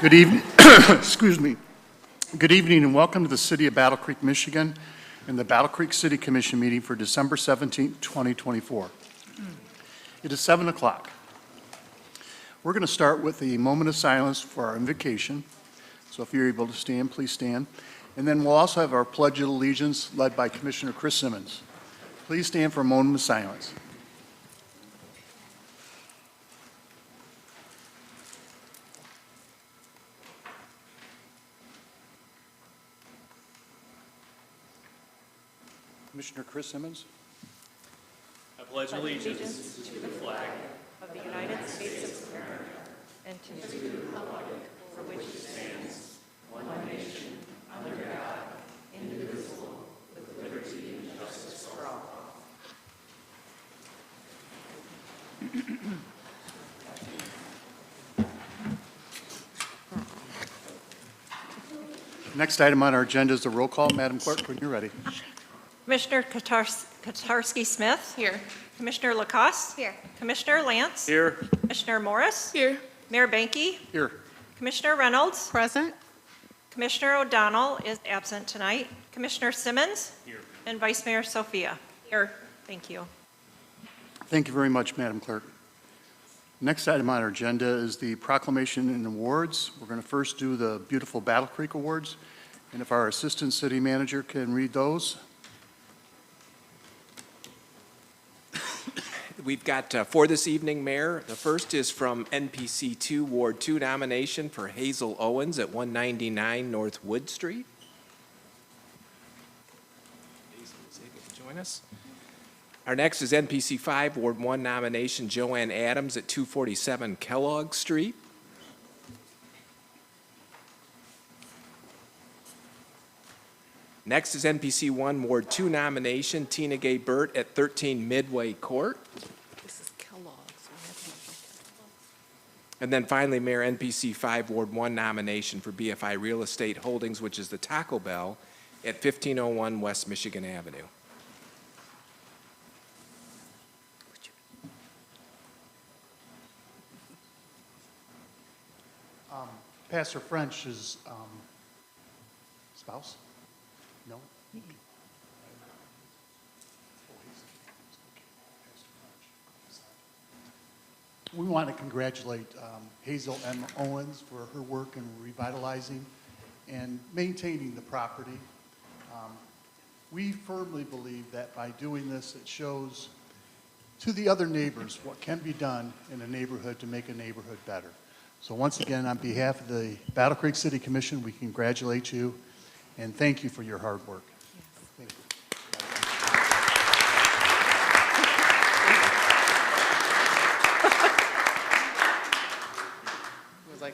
Good evening, excuse me. Good evening and welcome to the City of Battle Creek, Michigan and the Battle Creek City Commission meeting for December 17, 2024. It is 7 o'clock. We're going to start with a moment of silence for our invocation. So if you're able to stand, please stand. And then we'll also have our Pledge of Allegiance led by Commissioner Chris Simmons. Please stand for a moment of silence. Commissioner Chris Simmons. I pledge allegiance to the flag of the United States of America and to the republic for which it stands, one nation, under God, indivisible, with liberty and justice for all. Next item on our agenda is the roll call. Madam Clerk, when you're ready. Commissioner Katarski-Smith. Here. Commissioner Lacoste. Here. Commissioner Lance. Here. Commissioner Morris. Here. Mayor Banky. Here. Commissioner Reynolds. Present. Commissioner O'Donnell is absent tonight. Commissioner Simmons. Here. And Vice Mayor Sophia. Here. Thank you. Thank you very much, Madam Clerk. Next item on our agenda is the proclamation and awards. We're going to first do the beautiful Battle Creek Awards. And if our Assistant City Manager can read those. We've got for this evening, Mayor, the first is from NPC 2, Ward 2 nomination for Hazel Owens at 199 North Wood Street. Hazel is able to join us. Our next is NPC 5, Ward 1 nomination, Joanne Adams at 247 Kellogg Street. Next is NPC 1, Ward 2 nomination, Tina Gay Burt at 13 Midway Court. This is Kellogg's. And then finally, Mayor, NPC 5, Ward 1 nomination for BFI Real Estate Holdings, which is the Taco Bell at 1501 West Michigan Avenue. Pastor French's spouse? No? We want to congratulate Hazel M. Owens for her work in revitalizing and maintaining the property. We firmly believe that by doing this, it shows to the other neighbors what can be done in a neighborhood to make a neighborhood better. So once again, on behalf of the Battle Creek City Commission, we congratulate you and thank you for your hard work. Thank you. It was like,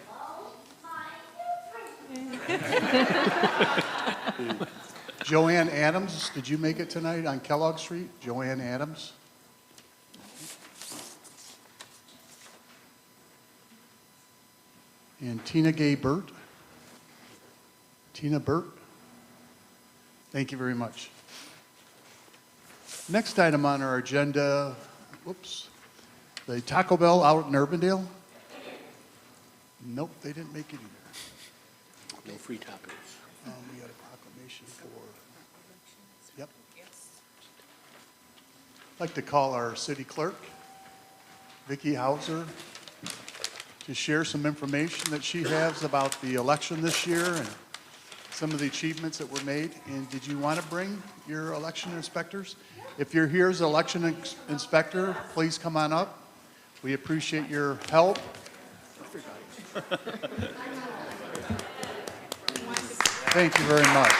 Joanne Adams, did you make it tonight on Kellogg Street? Joanne Adams? And Tina Gay Burt? Tina Burt? Thank you very much. Next item on our agenda, whoops, the Taco Bell out in Urbandale? Nope, they didn't make it either. No free tacos. We got a proclamation for, yep. I'd like to call our city clerk, Vicki Hauser, to share some information that she has about the election this year and some of the achievements that were made. And did you want to bring your election inspectors? If you're here as an election inspector, please come on up. We appreciate your help. Thank you very much.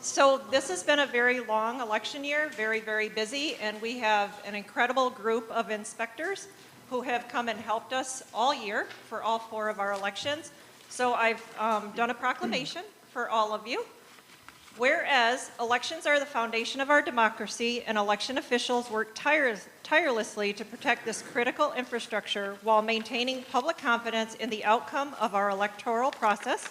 So this has been a very long election year, very, very busy, and we have an incredible group of inspectors who have come and helped us all year for all 4 of our elections. So I've done a proclamation for all of you. Whereas elections are the foundation of our democracy and election officials work tirelessly to protect this critical infrastructure while maintaining public confidence in the outcome of our electoral process.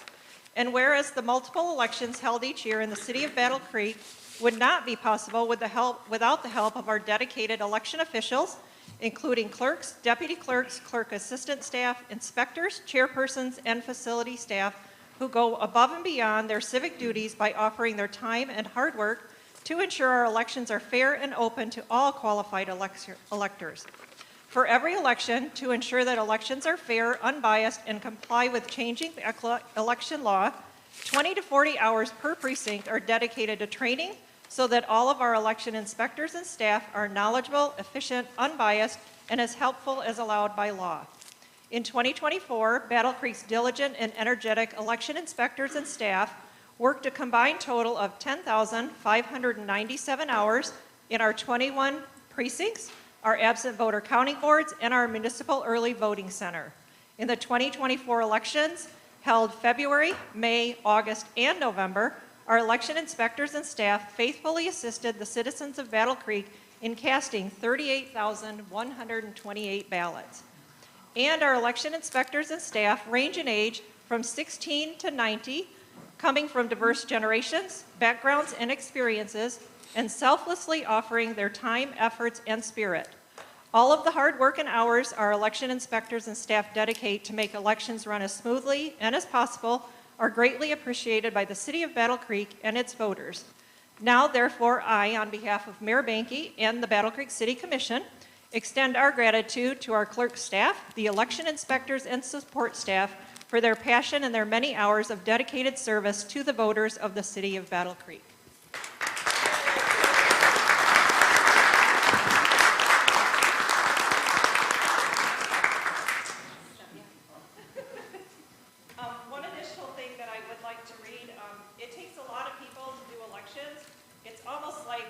And whereas the multiple elections held each year in the city of Battle Creek would not be possible without the help of our dedicated election officials, including clerks, deputy clerks, clerk assistant staff, inspectors, chairpersons, and facility staff who go above and beyond their civic duties by offering their time and hard work to ensure our elections are fair and open to all qualified electors. For every election, to ensure that elections are fair, unbiased, and comply with changing election law, 20 to 40 hours per precinct are dedicated to training so that all of our election inspectors and staff are knowledgeable, efficient, unbiased, and as helpful as allowed by law. In 2024, Battle Creek's diligent and energetic election inspectors and staff worked a combined total of 10,597 hours in our 21 precincts, our absent voter counting boards, and our municipal early voting center. In the 2024 elections, held February, May, August, and November, our election inspectors and staff faithfully assisted the citizens of Battle Creek in casting 38,128 ballots. And our election inspectors and staff range in age from 16 to 90, coming from diverse generations, backgrounds, and experiences, and selflessly offering their time, efforts, and spirit. All of the hard work and hours our election inspectors and staff dedicate to make elections run as smoothly and as possible are greatly appreciated by the City of Battle Creek and its voters. Now, therefore, I, on behalf of Mayor Banky and the Battle Creek City Commission, extend our gratitude to our clerk staff, the election inspectors, and support staff for their passion and their many hours of dedicated service to the voters of the City of Battle Creek. One additional thing that I would like to read, it takes a lot of people to do elections. It's almost like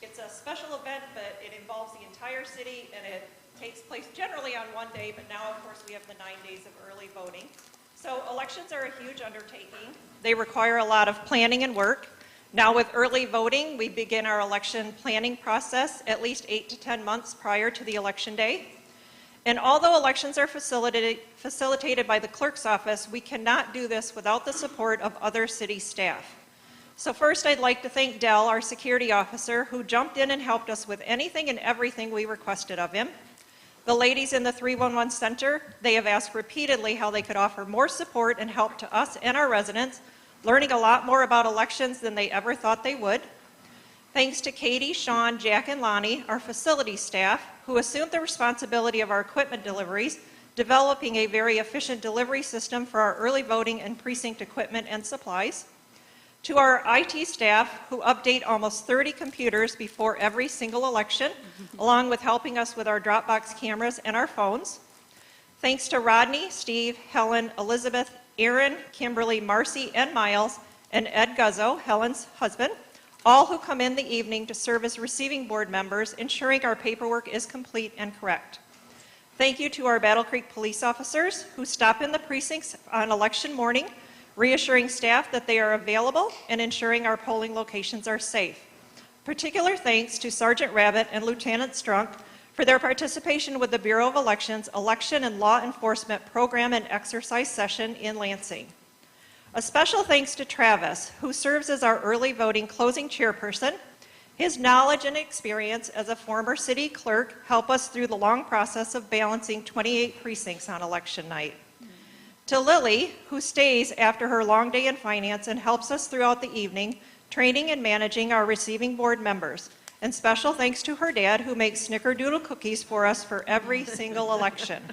it's a special event, but it involves the entire city, and it takes place generally on one day, but now, of course, we have the 9 days of early voting. So elections are a huge undertaking. They require a lot of planning and work. Now with early voting, we begin our election planning process at least 8 to 10 months prior to the election day. And although elections are facilitated by the clerk's office, we cannot do this without the support of other city staff. So first, I'd like to thank Dell, our security officer, who jumped in and helped us with anything and everything we requested of him. The ladies in the 311 Center, they have asked repeatedly how they could offer more support and help to us and our residents, learning a lot more about elections than they ever thought they would. Thanks to Katie, Sean, Jack, and Lonnie, our facility staff, who assumed the responsibility of our equipment deliveries, developing a very efficient delivery system for our early voting and precinct equipment and supplies. To our IT staff, who update almost 30 computers before every single election, along with helping us with our Dropbox cameras and our phones. Thanks to Rodney, Steve, Helen, Elizabeth, Aaron, Kimberly, Marcy, and Miles, and Ed Guzzo, Helen's husband, all who come in the evening to serve as receiving board members, ensuring our paperwork is complete and correct. Thank you to our Battle Creek police officers who stop in the precincts on election morning, reassuring staff that they are available and ensuring our polling locations are safe. Particular thanks to Sergeant Rabbit and Lieutenant Strunk for their participation with the Bureau of Elections Election and Law Enforcement Program and Exercise Session in Lansing. A special thanks to Travis, who serves as our early voting closing chairperson. His knowledge and experience as a former city clerk help us through the long process of balancing 28 precincts on election night. To Lily, who stays after her long day in finance and helps us throughout the evening, training and managing our receiving board members. And special thanks to her dad, who makes snickerdoodle cookies for us for every single election.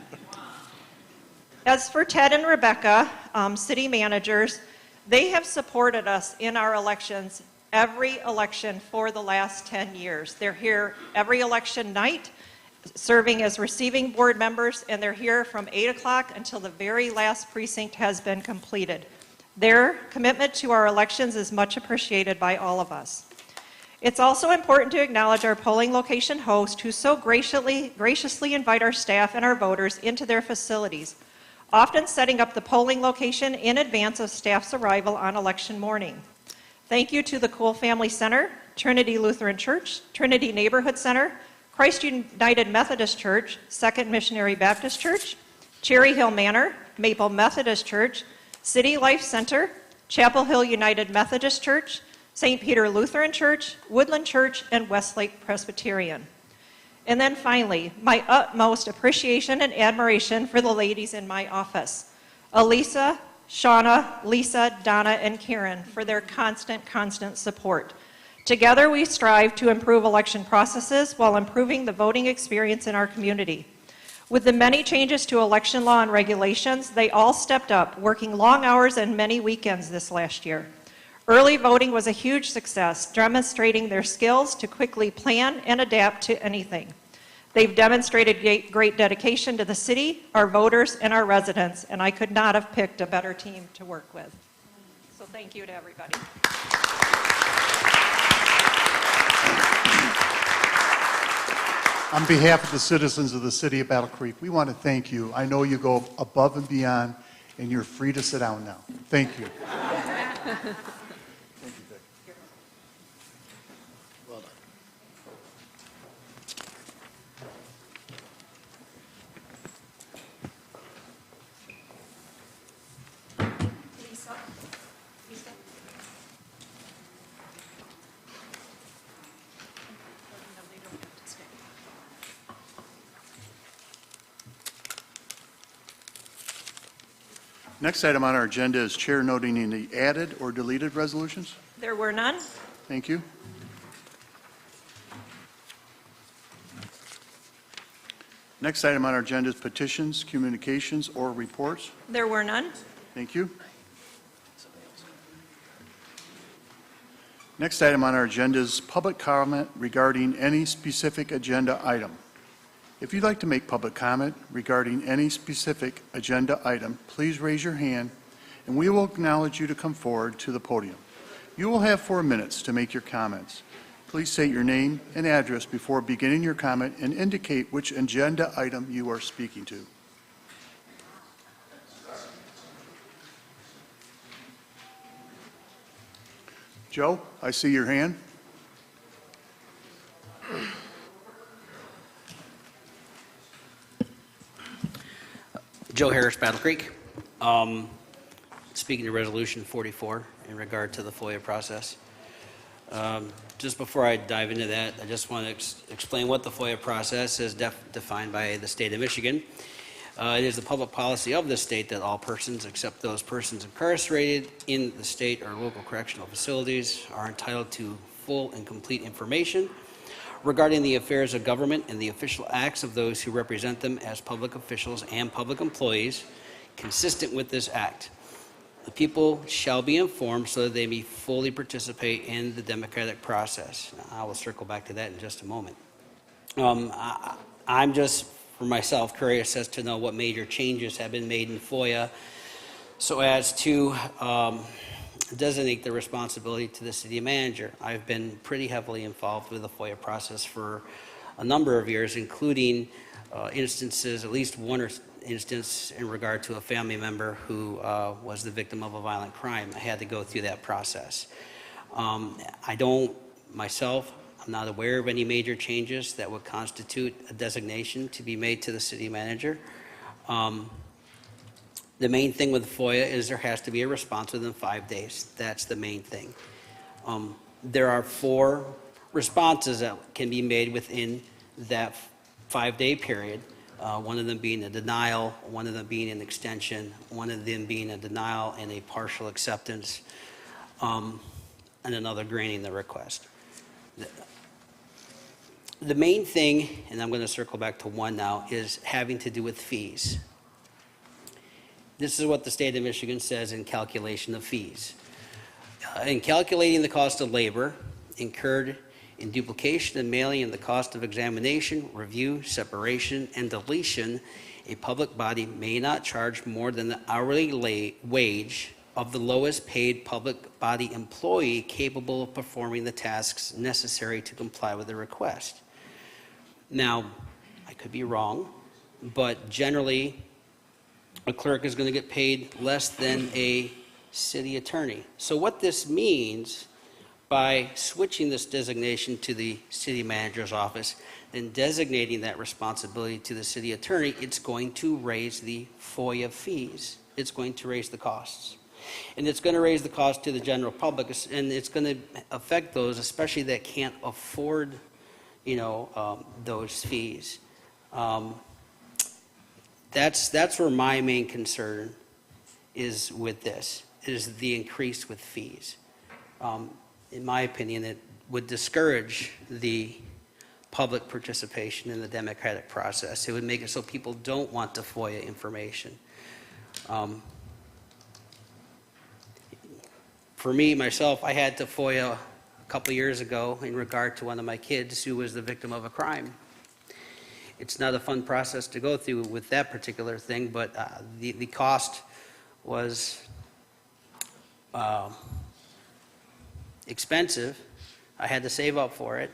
As for Ted and Rebecca, city managers, they have supported us in our elections every election for the last 10 years. They're here every election night, serving as receiving board members, and they're here from 8 o'clock until the very last precinct has been completed. Their commitment to our elections is much appreciated by all of us. It's also important to acknowledge our polling location hosts who so graciously invite our staff and our voters into their facilities, often setting up the polling location in advance of staff's arrival on election morning. Thank you to the Cool Family Center, Trinity Lutheran Church, Trinity Neighborhood Center, Christ United Methodist Church, Second Missionary Baptist Church, Cherry Hill Manor, Maple Methodist Church, City Life Center, Chapel Hill United Methodist Church, St. Peter Lutheran Church, Woodland Church, and Westlake Presbyterian. And then finally, my utmost appreciation and admiration for the ladies in my office, Elisa, Shauna, Lisa, Donna, and Karen, for their constant support. Together, we strive to improve election processes while improving the voting experience in our community. With the many changes to election law and regulations, they all stepped up, working long hours and many weekends this last year. Early voting was a huge success, demonstrating their skills to quickly plan and adapt to anything. They've demonstrated great dedication to the city, our voters, and our residents, and I could not have picked a better team to work with. So thank you to everybody. On behalf of the citizens of the city of Battle Creek, we want to thank you. I know you go above and beyond, and you're free to sit down now. Thank you. Thank you, Vic. Well done. Lisa. Lisa. Next item on our agenda is chair noting any added or deleted resolutions. There were none. Thank you. Next item on our agenda is petitions, communications, or reports. There were none. Thank you. Next item on our agenda is public comment regarding any specific agenda item. If you'd like to make public comment regarding any specific agenda item, please raise your hand and we will acknowledge you to come forward to the podium. You will have 4 minutes to make your comments. Please state your name and address before beginning your comment and indicate which agenda item you are speaking to. Joe, I see your hand. Joe Harris, Battle Creek. Speaking to Resolution 44 in regard to the FOIA process. Just before I dive into that, I just want to explain what the FOIA process is defined by the state of Michigan. It is the public policy of the state that all persons except those persons incarcerated in the state or local correctional facilities are entitled to full and complete information regarding the affairs of government and the official acts of those who represent them as public officials and public employees consistent with this act. The people shall be informed so that they may fully participate in the democratic process. I will circle back to that in just a moment. I'm just, for myself, curious as to know what major changes have been made in FOIA so as to designate the responsibility to the city manager. I've been pretty heavily involved with the FOIA process for a number of years, including instances, at least one instance in regard to a family member who was the victim of a violent crime. I had to go through that process. I don't, myself, I'm not aware of any major changes that would constitute a designation to be made to the city manager. The main thing with FOIA is there has to be a response within 5 days. That's the main thing. There are 4 responses that can be made within that 5-day period. One of them being a denial, one of them being an extension, one of them being a denial and a partial acceptance, and another granting the request. The main thing, and I'm going to circle back to one now, is having to do with fees. This is what the state of Michigan says in calculation of fees. In calculating the cost of labor incurred in duplication and mailing and the cost of examination, review, separation, and deletion, a public body may not charge more than the hourly wage of the lowest paid public body employee capable of performing the tasks necessary to comply with the request. Now, I could be wrong, but generally, a clerk is going to get paid less than a city attorney. So what this means, by switching this designation to the city manager's office and designating that responsibility to the city attorney, it's going to raise the FOIA fees. It's going to raise the costs. And it's going to raise the cost to the general public, and it's going to affect those, especially that can't afford, those fees. That's where my main concern is with this, is the increase with fees. In my opinion, it would discourage the public participation in the democratic process. It would make it so people don't want to FOIA information. For me, myself, I had to FOIA a couple years ago in regard to one of my kids who was the victim of a crime. It's not a fun process to go through with that particular thing, but the cost was expensive. I had to save up for it,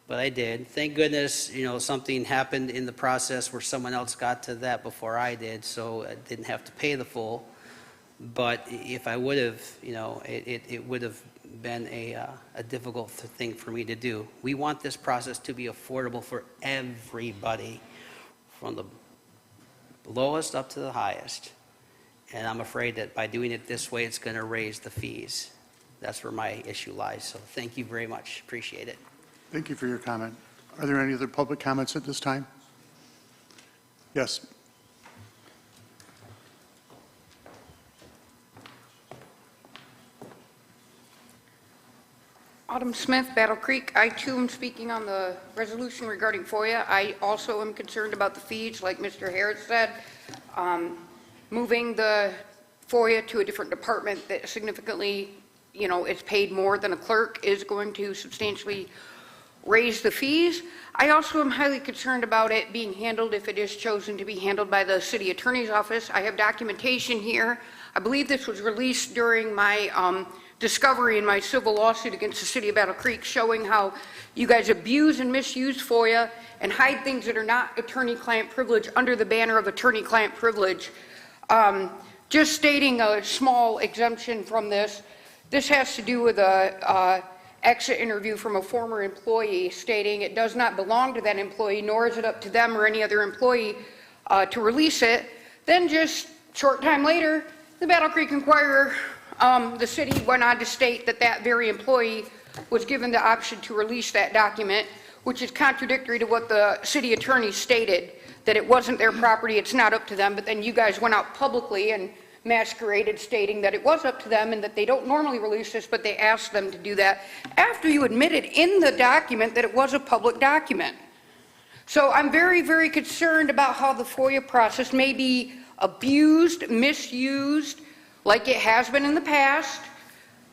but I did. Thank goodness, something happened in the process where someone else got to that before I did, so I didn't have to pay the full. But if I would have, it would have been a difficult thing for me to do. We want this process to be affordable for everybody, from the lowest up to the highest. And I'm afraid that by doing it this way, it's going to raise the fees. That's where my issue lies. So thank you very much. Appreciate it. Thank you for your comment. Are there any other public comments at this time? Yes. Autumn Smith, Battle Creek. I too am speaking on the resolution regarding FOIA. I also am concerned about the fees, like Mr. Harris said. Moving the FOIA to a different department that significantly, is paid more than a clerk is going to substantially raise the fees. I also am highly concerned about it being handled, if it is chosen to be handled, by the city attorney's office. I have documentation here. I believe this was released during my discovery in my civil lawsuit against the city of Battle Creek, showing how you guys abuse and misuse FOIA and hide things that are not attorney-client privilege under the banner of attorney-client privilege. Just stating a small exemption from this, this has to do with a exit interview from a former employee stating it does not belong to that employee, nor is it up to them or any other employee to release it. Then just short time later, the Battle Creek Inquirer, the city went on to state that that very employee was given the option to release that document, which is contradictory to what the city attorney stated, that it wasn't their property, it's not up to them. But then you guys went out publicly and masqueraded stating that it was up to them and that they don't normally release this, but they asked them to do that after you admitted in the document that it was a public document. So I'm very, very concerned about how the FOIA process may be abused, misused, like it has been in the past,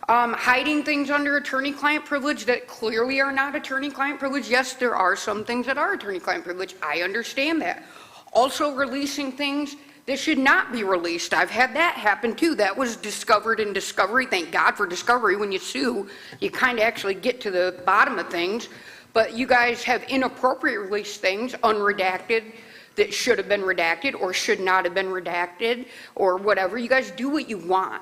hiding things under attorney-client privilege that clearly are not attorney-client privilege. Yes, there are some things that are attorney-client privilege. I understand that. Also releasing things that should not be released. I've had that happen too. That was discovered in discovery. Thank God for discovery. When you sue, you kind of actually get to the bottom of things. But you guys have inappropriate released things, unredacted, that should have been redacted or should not have been redacted or whatever. You guys do what you want.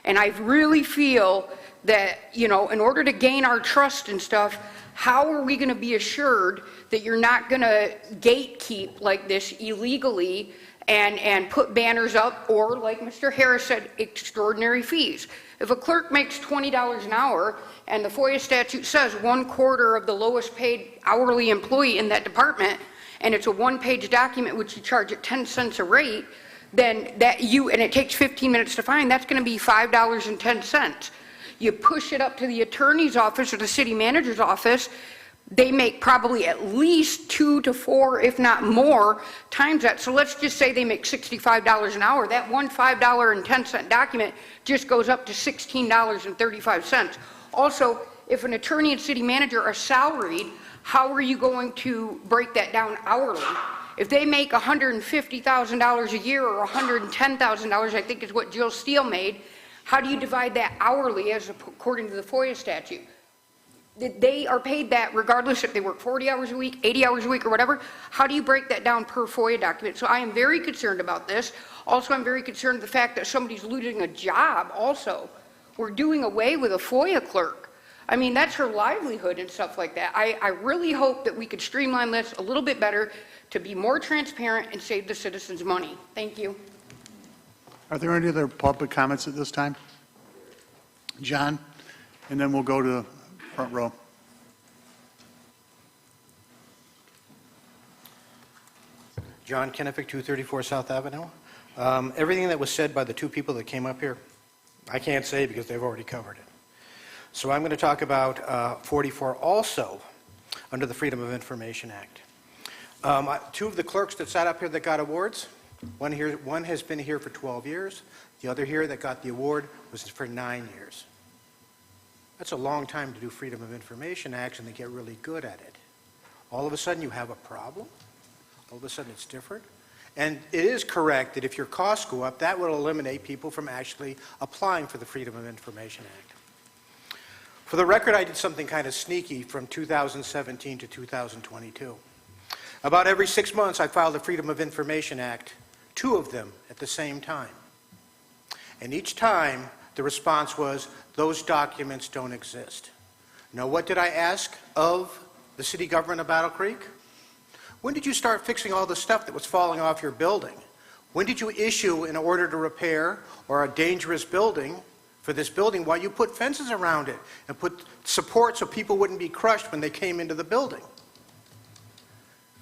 And I really feel that, in order to gain our trust and stuff, how are we going to be assured that you're not going to gatekeep like this illegally and put banners up, or, like Mr. Harris said, extraordinary fees? If a clerk makes $20 an hour and the FOIA statute says 1/4 of the lowest paid hourly employee in that department, and it's a one-page document which you charge at 10 cents a rate, then and it takes 15 minutes to find, that's going to be $5.10. You push it up to the attorney's office or the city manager's office, they make probably at least 2 to 4, if not more, times that. So let's just say they make $65 an hour. That one $5.10 document just goes up to $16.35. Also, if an attorney and city manager are salaried, how are you going to break that down hourly? If they make $150,000 a year or $110,000, I think is what Jill Steele made, How do you divide that hourly as according to the FOIA statute? They are paid that regardless if they work 40 hours a week, 80 hours a week, or whatever. How do you break that down per FOIA document? So I am very concerned about this. Also, I'm very concerned with the fact that somebody's losing a job also. We're doing away with a FOIA clerk. I mean, that's her livelihood and stuff like that. I really hope that we could streamline this a little bit better to be more transparent and save the citizens money. Thank you. Are there any other public comments at this time? John, and then we'll go to the front row. John Kennefic, 234 South Avenue. Everything that was said by the two people that came up here, I can't say because they've already covered it. So I'm going to talk about 44 also under the Freedom of Information Act. Two of the clerks that sat up here that got awards, one has been here for 12 years. The other here that got the award was for 9 years. That's a long time to do Freedom of Information Acts and they get really good at it. All of a sudden you have a problem. All of a sudden it's different. And it is correct that if your costs go up, that will eliminate people from actually applying for the Freedom of Information Act. For the record, I did something kind of sneaky from 2017 to 2022. About every 6 months, I filed the Freedom of Information Act, 2 of them at the same time. And each time, the response was, those documents don't exist. Now, what did I ask of the city government of Battle Creek? When did you start fixing all the stuff that was falling off your building? When did you issue an order to repair or a dangerous building for this building while you put fences around it and put support so people wouldn't be crushed when they came into the building?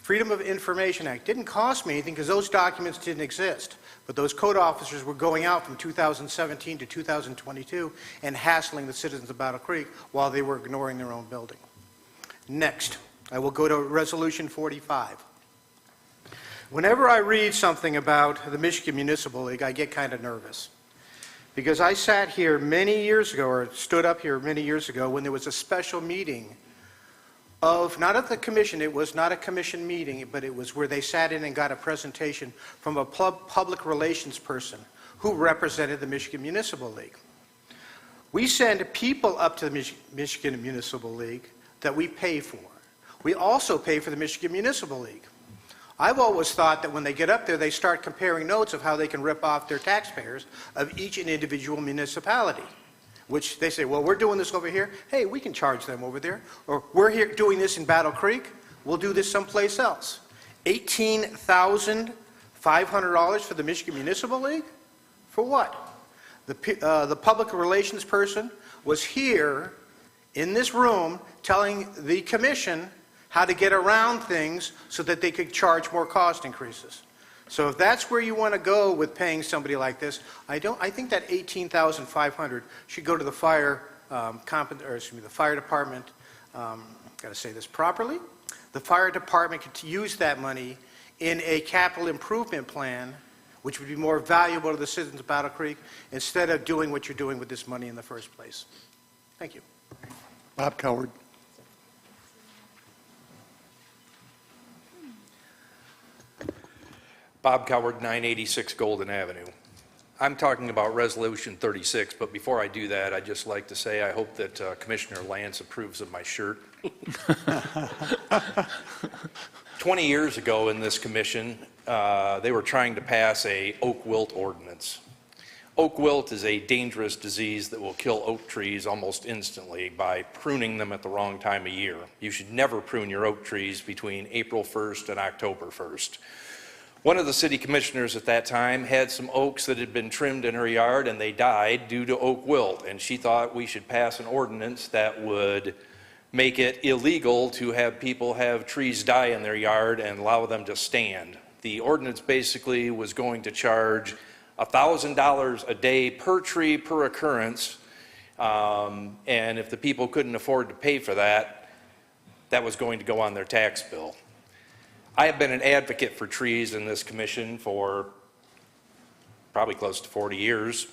Freedom of Information Act didn't cost me anything because those documents didn't exist. But those code officers were going out from 2017 to 2022 and hassling the citizens of Battle Creek while they were ignoring their own building. Next, I will go to Resolution 45. Whenever I read something about the Michigan Municipal League, I get kind of nervous. Because I sat here many years ago, or stood up here many years ago, when there was a special meeting of, not of the commission, it was not a commission meeting, but it was where they sat in and got a presentation from a public relations person who represented the Michigan Municipal League. We send people up to the Michigan Municipal League that we pay for. We also pay for the Michigan Municipal League. I've always thought that when they get up there, they start comparing notes of how they can rip off their taxpayers of each and individual municipality. Which they say, well, we're doing this over here. Hey, we can charge them over there. Or we're here doing this in Battle Creek. We'll do this someplace else. $18,500 for the Michigan Municipal League? For what? The public relations person was here in this room telling the commission how to get around things so that they could charge more cost increases. So if that's where you want to go with paying somebody like this, I think that $18,500 should go to the fire the fire department. Got to say this properly. The fire department could use that money in a capital improvement plan, which would be more valuable to the citizens of Battle Creek, instead of doing what you're doing with this money in the first place. Thank you. Bob Coward. Bob Coward, 986 Golden Avenue. I'm talking about Resolution 36, but before I do that, I'd just like to say I hope that Commissioner Lance approves of my shirt. 20 years ago in this commission, they were trying to pass a oak wilt ordinance. Oak wilt is a dangerous disease that will kill oak trees almost instantly by pruning them at the wrong time of year. You should never prune your oak trees between April 1st and October 1st. One of the city commissioners at that time had some oaks that had been trimmed in her yard and they died due to oak wilt, and she thought we should pass an ordinance that would make it illegal to have people have trees die in their yard and allow them to stand. The ordinance basically was going to charge $1,000 a day per tree per occurrence, and if the people couldn't afford to pay for that, that was going to go on their tax bill. I have been an advocate for trees in this commission for probably close to 40 years,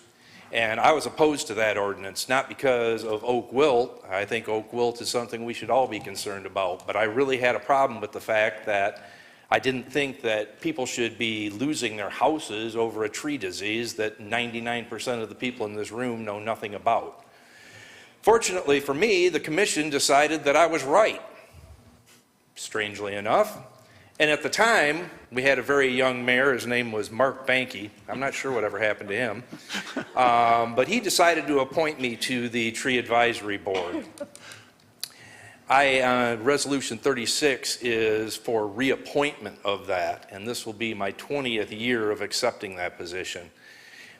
and I was opposed to that ordinance, not because of oak wilt. I think oak wilt is something we should all be concerned about, but I really had a problem with the fact that I didn't think that people should be losing their houses over a tree disease that 99% of the people in this room know nothing about. Fortunately for me, the commission decided that I was right, strangely enough. And at the time, we had a very young mayor. His name was Mark Banky. I'm not sure whatever happened to him. But he decided to appoint me to the Tree Advisory Board. Resolution 36 is for reappointment of that, and this will be my 20th year of accepting that position.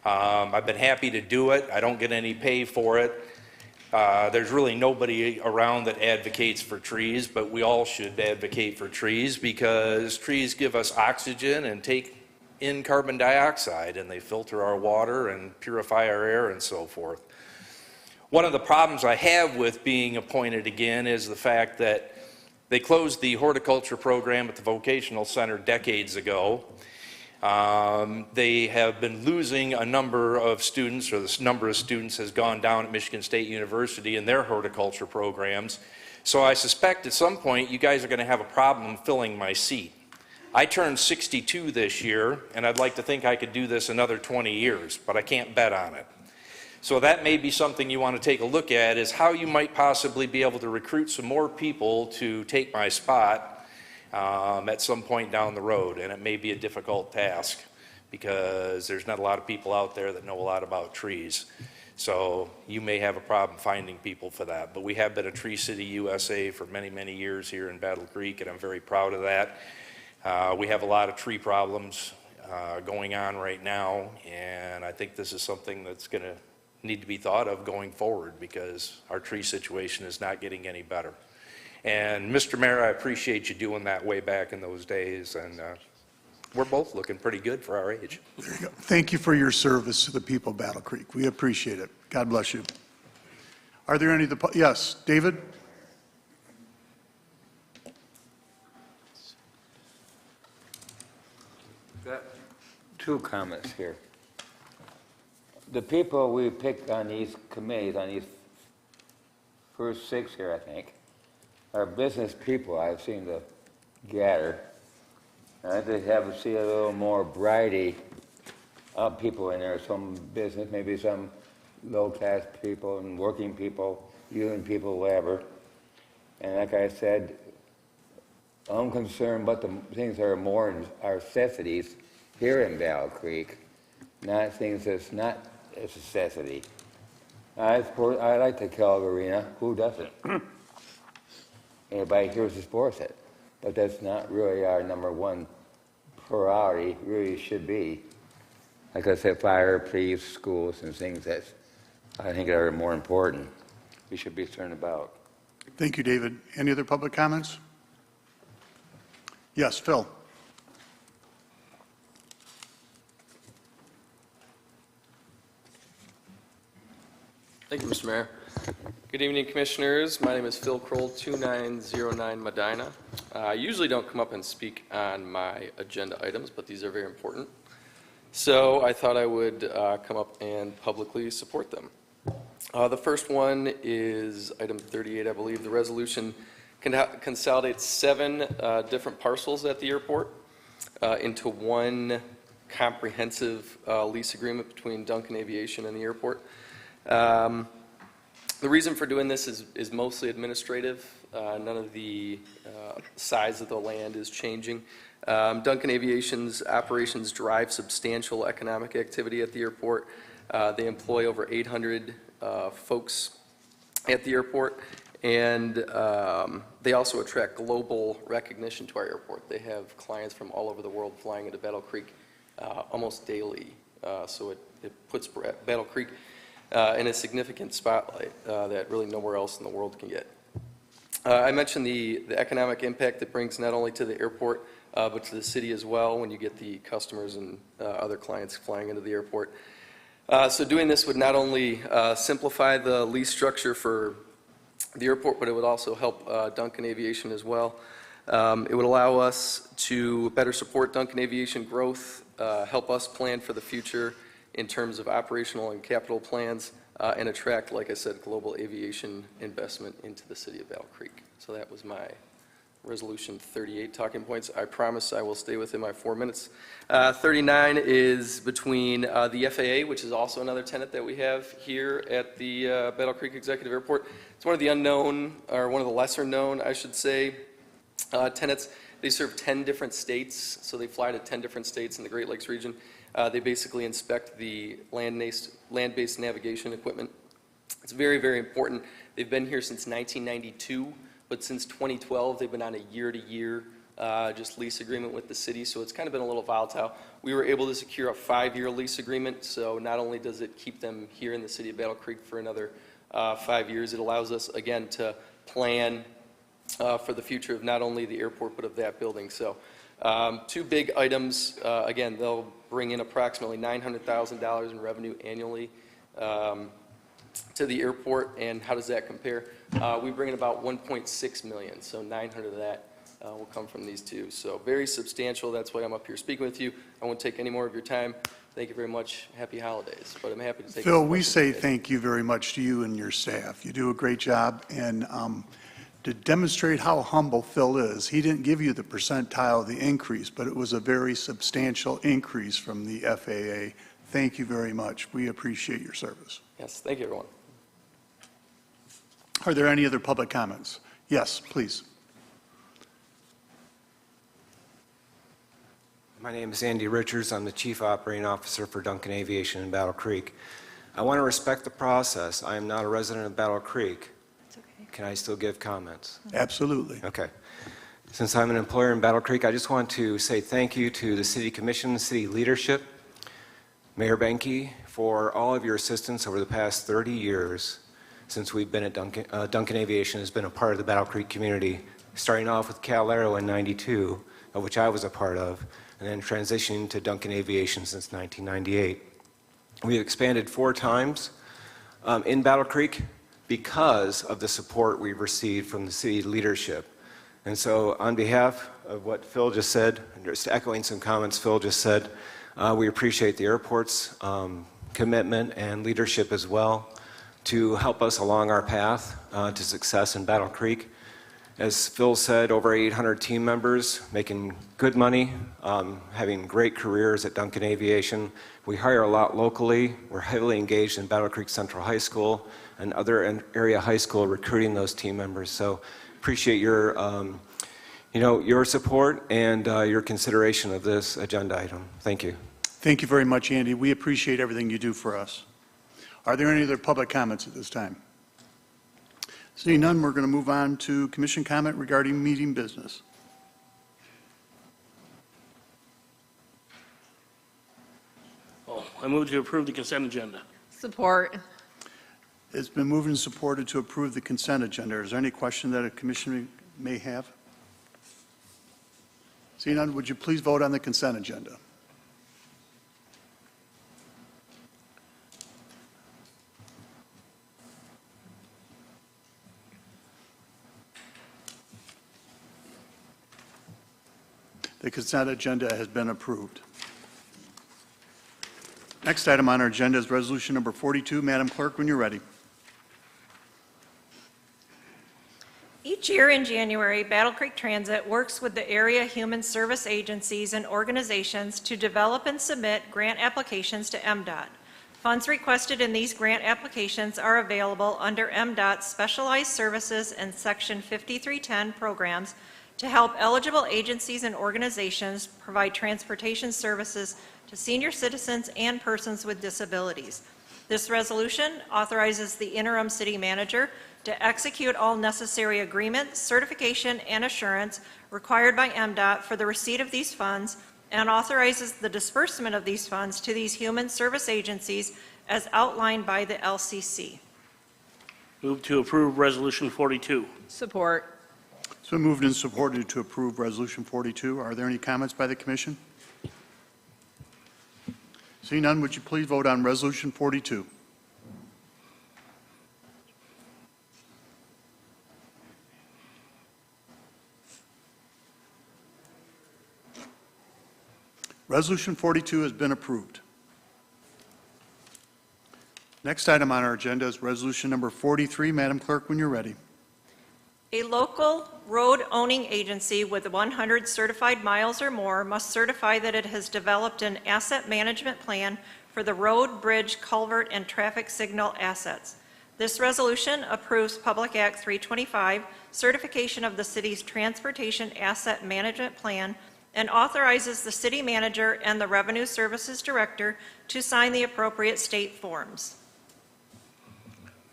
I've been happy to do it. I don't get any pay for it. There's really nobody around that advocates for trees, but we all should advocate for trees because trees give us oxygen and take in carbon dioxide, and they filter our water and purify our air and so forth. One of the problems I have with being appointed again is the fact that they closed the horticulture program at the vocational center decades ago. They have been losing a number of students, or the number of students has gone down at Michigan State University in their horticulture programs. So I suspect at some point you guys are going to have a problem filling my seat. I turned 62 this year, and I'd like to think I could do this another 20 years, but I can't bet on it. So that may be something you want to take a look at, is how you might possibly be able to recruit some more people to take my spot at some point down the road. And it may be a difficult task because there's not a lot of people out there that know a lot about trees. So you may have a problem finding people for that. But we have been a Tree City USA for many, many years here in Battle Creek, and I'm very proud of that. We have a lot of tree problems going on right now, and I think this is something that's going to need to be thought of going forward because our tree situation is not getting any better. And Mr. Mayor, I appreciate you doing that way back in those days, and we're both looking pretty good for our age. There you go. Thank you for your service to the people of Battle Creek. We appreciate it. God bless you. Are there any of the, yes, David? Got two comments here. The people we picked on these committees, on these first 6 here, I think, are business people I've seen to gather. And I just have to see a little more variety of people in there, some business, maybe some low-class people and working people, union people, whatever. And like I said, I'm concerned about the things that are more our necessities here in Battle Creek, not things that's not a necessity. I like the Kellogg Arena. Who doesn't? Everybody here supports it. But that's not really our #1 priority. Really should be. Like I said, fire, police, schools, and things that I think are more important. We should be concerned about. Thank you, David. Any other public comments? Yes, Phil. Thank you, Mr. Mayor. Good evening, Commissioners. My name is Phil Kroll, 2909 Medina. I usually don't come up and speak on my agenda items, but these are very important. So I thought I would come up and publicly support them. The first one is item 38, I believe. The resolution consolidates 7 different parcels at the airport into one comprehensive lease agreement between Duncan Aviation and the airport. The reason for doing this is mostly administrative. None of the size of the land is changing. Duncan Aviation's operations drive substantial economic activity at the airport. They employ over 800 folks at the airport, and they also attract global recognition to our airport. They have clients from all over the world flying into Battle Creek almost daily, so it puts Battle Creek in a significant spotlight that really nowhere else in the world can get. I mentioned the economic impact it brings not only to the airport, but to the city as well when you get the customers and other clients flying into the airport. So doing this would not only simplify the lease structure for the airport, but it would also help Duncan Aviation as well. It would allow us to better support Duncan Aviation growth, help us plan for the future in terms of operational and capital plans, and attract, like I said, global aviation investment into the city of Battle Creek. So that was my Resolution 38, talking points. I promise I will stay within my 4 minutes. 39 is between the FAA, which is also another tenant that we have here at the Battle Creek Executive Airport. It's one of the unknown, or one of the lesser known, I should say, tenants. They serve 10 different states, so they fly to 10 different states in the Great Lakes region. They basically inspect the land-based navigation equipment. It's very, very important. They've been here since 1992, but since 2012, they've been on a year-to-year just lease agreement with the city, so it's kind of been a little volatile. We were able to secure a 5-year lease agreement, so not only does it keep them here in the city of Battle Creek for another 5 years, it allows us, again, to plan for the future of not only the airport, but of that building. So 2 big items. Again, they'll bring in approximately $900,000 in revenue annually to the airport. And how does that compare? We bring in about $1.6 million, so 900 of that will come from these 2. So very substantial. That's why I'm up here speaking with you. I won't take any more of your time. Thank you very much. Happy holidays. But I'm happy to take Phil, any we questions say today. thank you very much to you and your staff. You do a great job, and to demonstrate how humble Phil is, he didn't give you the percentile of the increase, but it was a very substantial increase from the FAA. Thank you very much. We appreciate your service. Yes, thank you, everyone. Are there any other public comments? Yes, please. My name is Andy Richards. I'm the Chief Operating Officer for Duncan Aviation in Battle Creek. I want to respect the process. I am not a resident of Battle Creek. It's okay. Can I still give comments? Absolutely. Okay. Since I'm an employer in Battle Creek, I just want to say thank you to the City Commission, the City leadership, Mayor Benke, for all of your assistance over the past 30 years since we've been at Duncan Aviation has been a part of the Battle Creek community, starting off with Cal Aero in '92, of which I was a part of, and then transitioning to Duncan Aviation since 1998. We've expanded 4 times in Battle Creek because of the support we've received from the city leadership. And so on behalf of what Phil just said, and just echoing some comments Phil just said, we appreciate the airport's commitment and leadership as well to help us along our path to success in Battle Creek. As Phil said, over 800 team members making good money, having great careers at Duncan Aviation. We hire a lot locally. We're heavily engaged in Battle Creek Central High School and other area high school recruiting those team members. So appreciate your, your support and your consideration of this agenda item. Thank you. Thank you very much, Andy. We appreciate everything you do for us. Are there any other public comments at this time? Seeing none, we're going to move on to commission comment regarding meeting business. I move to approve the consent agenda. Support. It's been moved and supported to approve the consent agenda. Is there any question that a commissioner may have? Seeing none, would you please vote on the consent agenda? The consent agenda has been approved. Next item on our agenda is resolution number 42. Madam Clerk, when you're ready. Each year in January, Battle Creek Transit works with the area human service agencies and organizations to develop and submit grant applications to MDOT. Funds requested in these grant applications are available under MDOT's Specialized Services and Section 5310 programs to help eligible agencies and organizations provide transportation services to senior citizens and persons with disabilities. This resolution authorizes the interim city manager to execute all necessary agreements, certification, and assurance required by MDOT for the receipt of these funds and authorizes the disbursement of these funds to these human service agencies as outlined by the LCC. Move to approve Resolution 42. Support. It's been moved and supported to approve resolution 42. Are there any comments by the commission? Seeing none, would you please vote on resolution 42? Resolution 42 has been approved. Next item on our agenda is resolution number 43. Madam Clerk, when you're ready. A local road-owning agency with 100 certified miles or more must certify that it has developed an asset management plan for the road, bridge, culvert, and traffic signal assets. This resolution approves Public Act 325, certification of the city's transportation asset management plan, and authorizes the city manager and the Revenue Services Director to sign the appropriate state forms.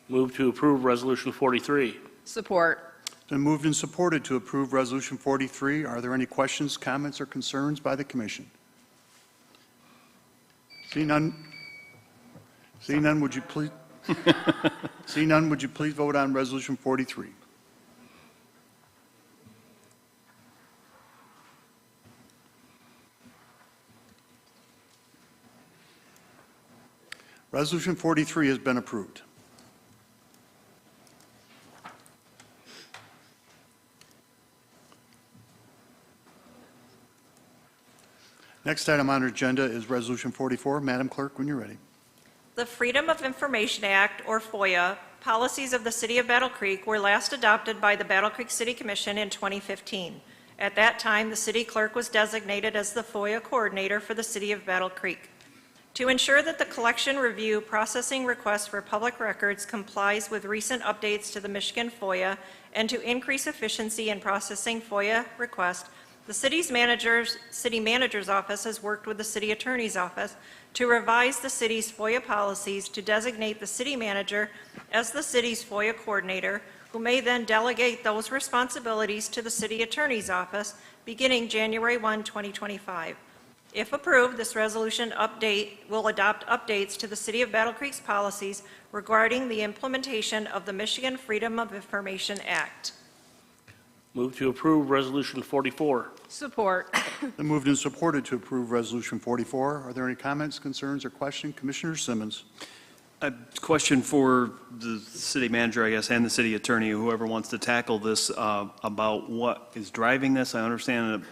Move to approve Resolution 43. Support. Been moved and supported to approve Resolution 43. Are there any questions, comments, or concerns by the commission? Seeing none, would you please, seeing none, would you please vote on Resolution 43? Resolution 43 has been approved. Next item on our agenda is Resolution 44. Madam Clerk, when you're ready. The Freedom of Information Act, or FOIA, policies of the City of Battle Creek were last adopted by the Battle Creek City Commission in 2015. At that time, the city clerk was designated as the FOIA coordinator for the City of Battle Creek. To ensure that the collection, review, processing request for public records complies with recent updates to the Michigan FOIA and to increase efficiency in processing FOIA requests, the city manager's office has worked with the city attorney's office to revise the city's FOIA policies to designate the city manager as the city's FOIA coordinator, who may then delegate those responsibilities to the city attorney's office beginning January 1, 2025. If approved, this resolution will adopt updates to the City of Battle Creek's policies regarding the implementation of the Michigan Freedom of Information Act. Move to approve Resolution 44. Support. Been moved and supported to approve Resolution 44. Are there any comments, concerns, or questions? Commissioner Simmons. A question for the city manager, I guess, and the city attorney, whoever wants to tackle this, about what is driving this. I understand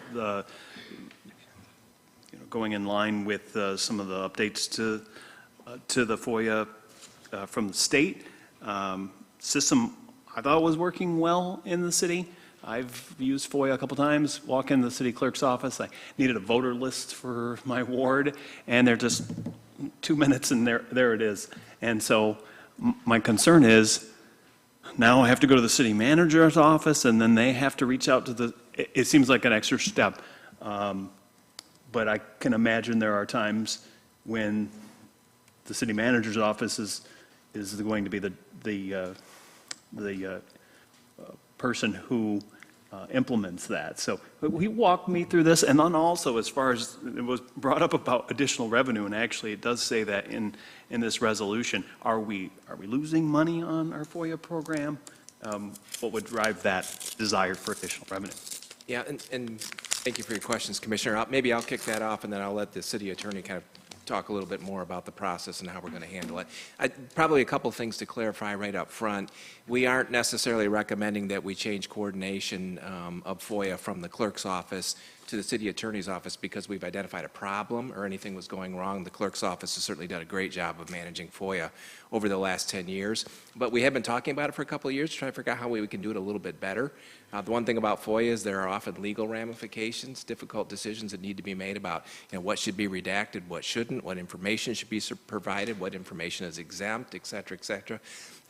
going in line with some of the updates to the FOIA from the state. System I thought was working well in the city. I've used FOIA a couple times, walk in the city clerk's office, I needed a voter list for my ward, and they're just 2 minutes and there it is. And so my concern is, now I have to go to the city manager's office and then they have to reach out to it seems like an extra step. But I can imagine there are times when the city manager's office is going to be the person who implements that. So he walked me through this, and then also as far as it was brought up about additional revenue, and actually it does say that in this resolution, are we losing money on our FOIA program? What would drive that desire for additional revenue? Yeah, and thank you for your questions, Commissioner. Maybe I'll kick that off, and then I'll let the city attorney kind of talk a little bit more about the process and how we're going to handle it. Probably a couple things to clarify right up front. We aren't necessarily recommending that we change coordination of FOIA from the clerk's office to the city attorney's office because we've identified a problem or anything was going wrong. The clerk's office has certainly done a great job of managing FOIA over the last 10 years. But we have been talking about it for a couple of years to try to figure out how we can do it a little bit better. The one thing about FOIA is there are often legal ramifications, difficult decisions that need to be made about what should be redacted, what shouldn't, what information should be provided, what information is exempt, et cetera, et cetera.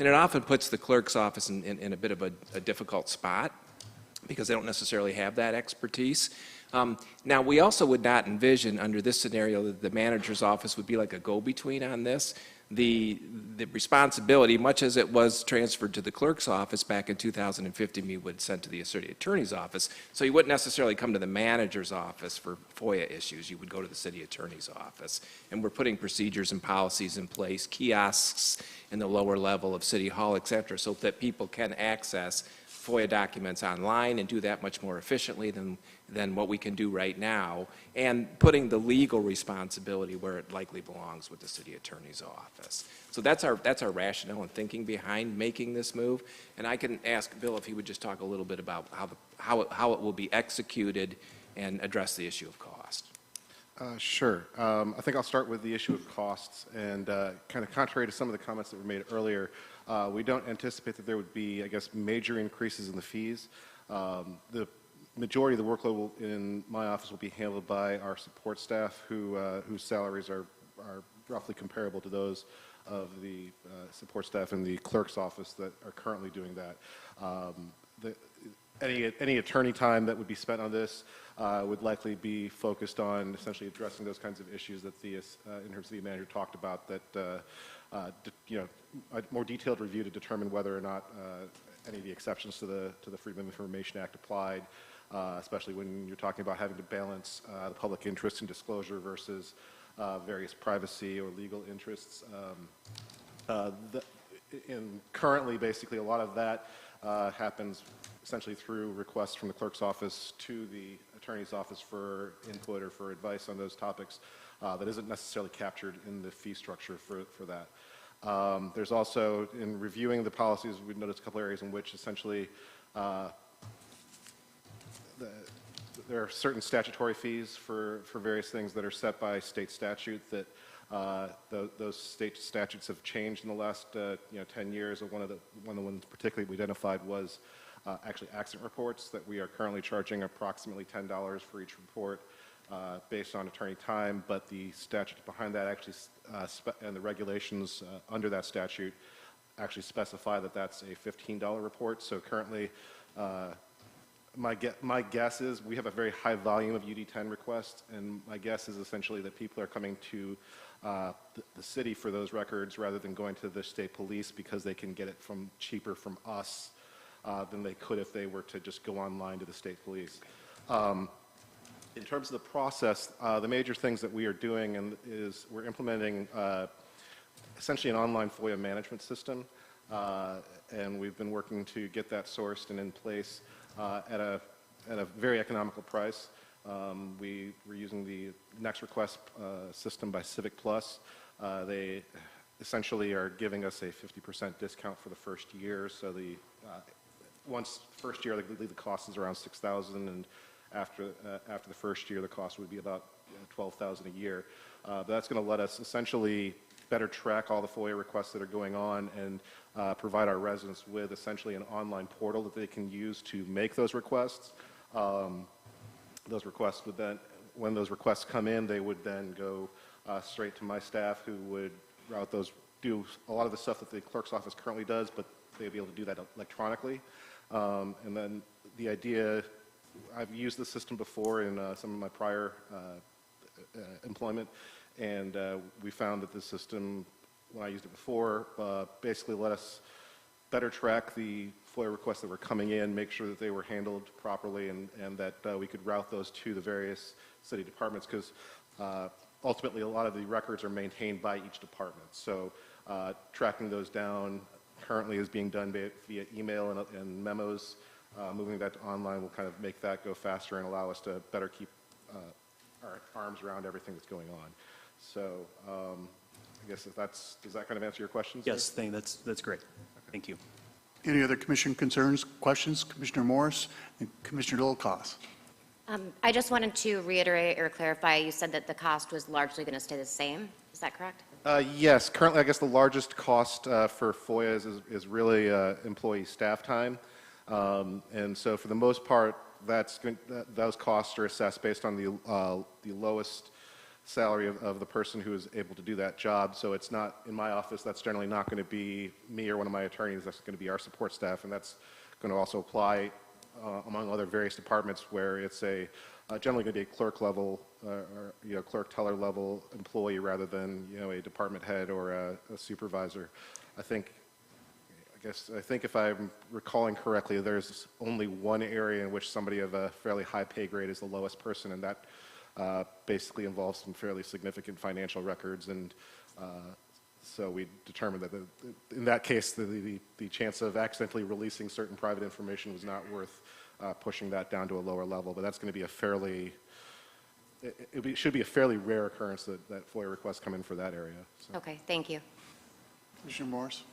And it often puts the clerk's office in a bit of a difficult spot because they don't necessarily have that expertise. Now, we also would not envision under this scenario that the manager's office would be like a go-between on this. The responsibility, much as it was transferred to the clerk's office back in 2015, we would send to the city attorney's office. So you wouldn't necessarily come to the manager's office for FOIA issues. You would go to the city attorney's office. And we're putting procedures and policies in place, kiosks in the lower level of City Hall, et cetera, so that people can access FOIA documents online and do that much more efficiently than what we can do right now, and putting the legal responsibility where it likely belongs with the city attorney's office. So that's our rationale and thinking behind making this move. And I can ask Bill if he would just talk a little bit about how it will be executed and address the issue of cost. Sure. I think I'll start with the issue of costs. And kind of contrary to some of the comments that were made earlier, we don't anticipate that there would be, I guess, major increases in the fees. The majority of the workload in my office will be handled by our support staff, whose salaries are roughly comparable to those of the support staff in the clerk's office that are currently doing that. Any attorney time that would be spent on this would likely be focused on essentially addressing those kinds of issues that the interim city manager talked about, that a more detailed review to determine whether or not any of the exceptions to the Freedom of Information Act applied, especially when you're talking about having to balance the public interest in disclosure versus various privacy or legal interests. Currently, basically, a lot of that happens essentially through requests from the clerk's office to the attorney's office for input or for advice on those topics that isn't necessarily captured in the fee structure for that. There's also, in reviewing the policies, we've noticed a couple areas in which essentially there are certain statutory fees for various things that are set by state statute that those state statutes have changed in the last 10 years. One of the ones particularly we identified was actually accident reports, that we are currently charging approximately $10 for each report based on attorney time, but the statute behind that actually and the regulations under that statute actually specify that that's a $15 report. So currently my guess is we have a very high volume of UD10 requests, and my guess is essentially that people are coming to the city for those records rather than going to the state police because they can get it cheaper from us than they could if they were to just go online to the state police. In terms of the process, the major things that we are doing is we're implementing essentially an online FOIA management system, and we've been working to get that sourced and in place at a very economical price. We're using the Next Request system by Civic Plus. They essentially are giving us a 50% discount for the first year. So first year, I believe the cost is around $6,000, and after the first year, the cost would be about $12,000 a year. But that's going to let us essentially better track all the FOIA requests that are going on and provide our residents with essentially an online portal that they can use to make those requests. Those requests would then, when those requests come in, they would then go straight to my staff, who would route those, do a lot of the stuff that the clerk's office currently does, but they'd be able to do that electronically. And then the idea, I've used the system before in some of my prior employment, and we found that the system, when I used it before, basically let us better track the FOIA requests that were coming in, make sure that they were handled properly, and that we could route those to the various city departments, because ultimately a lot of the records are maintained by each department. So tracking those down currently is being done via email and memos. Moving that to online will kind of make that go faster and allow us to better keep our arms around everything that's going on. So I guess does that kind of answer your questions? Yes, that's great. Thank you. Any other commission concerns, questions? Commissioner Morris and Commissioner Dolkoff. I just wanted to reiterate or clarify, you said that the cost was largely going to stay the same. Is that correct? Yes. Currently, I guess the largest cost for FOIA is really employee staff time. And so for the most part, those costs are assessed based on the lowest salary of the person who is able to do that job. So it's not, in my office, that's generally not going to be me or one of my attorneys. That's going to be our support staff, and that's going to also apply among other various departments where it's generally going to be a clerk level or clerk teller level employee rather than a department head or a supervisor. I think if I'm recalling correctly, there's only one area in which somebody of a fairly high pay grade is the lowest person, and that basically involves some fairly significant financial records. And so we determined that in that case, the chance of accidentally releasing certain private information was not worth pushing that down to a lower level. But that's going to be it should be a fairly rare occurrence that FOIA requests come in for that area. So. Okay, thank you. Commissioner Morris.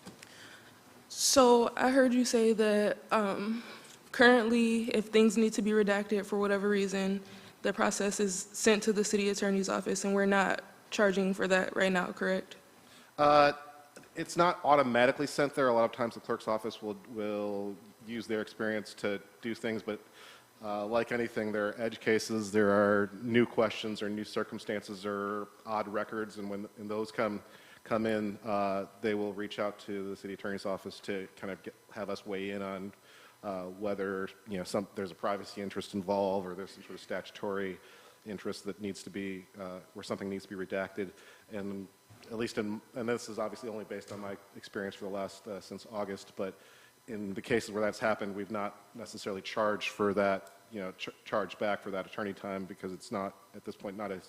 So I heard you say that currently, if things need to be redacted for whatever reason, the process is sent to the city attorney's office, and we're not charging for that right now, correct? It's not automatically sent there. A lot of times the clerk's office will use their experience to do things, but like anything, there are edge cases, there are new questions or new circumstances or odd records, and when those come in, they will reach out to the city attorney's office to kind of have us weigh in on whether there's a privacy interest involved or there's some sort of statutory interest that needs to be where something needs to be redacted. And at least and this is obviously only based on my experience for the last since August, but in the cases where that's happened, we've not necessarily charged for that, charged back for that attorney time, because it's not, at this point, not a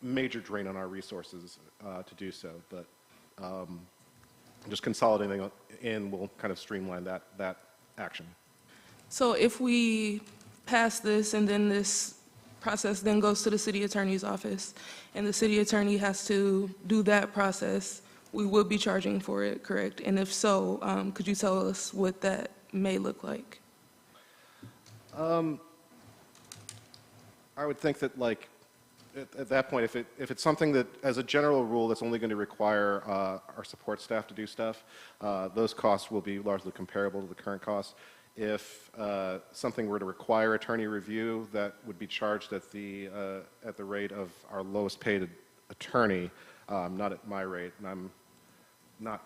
major drain on our resources to do so. But just consolidating in will kind of streamline that action. So if we pass this and then this process then goes to the city attorney's office and the city attorney has to do that process, we would be charging for it, correct? And if so, could you tell us what that may look like? I would think that, like, at that point, if it's something that, as a general rule, that's only going to require our support staff to do stuff, those costs will be largely comparable to the current costs. If something were to require attorney review, that would be charged at the rate of our lowest paid attorney, not at my rate, and I'm not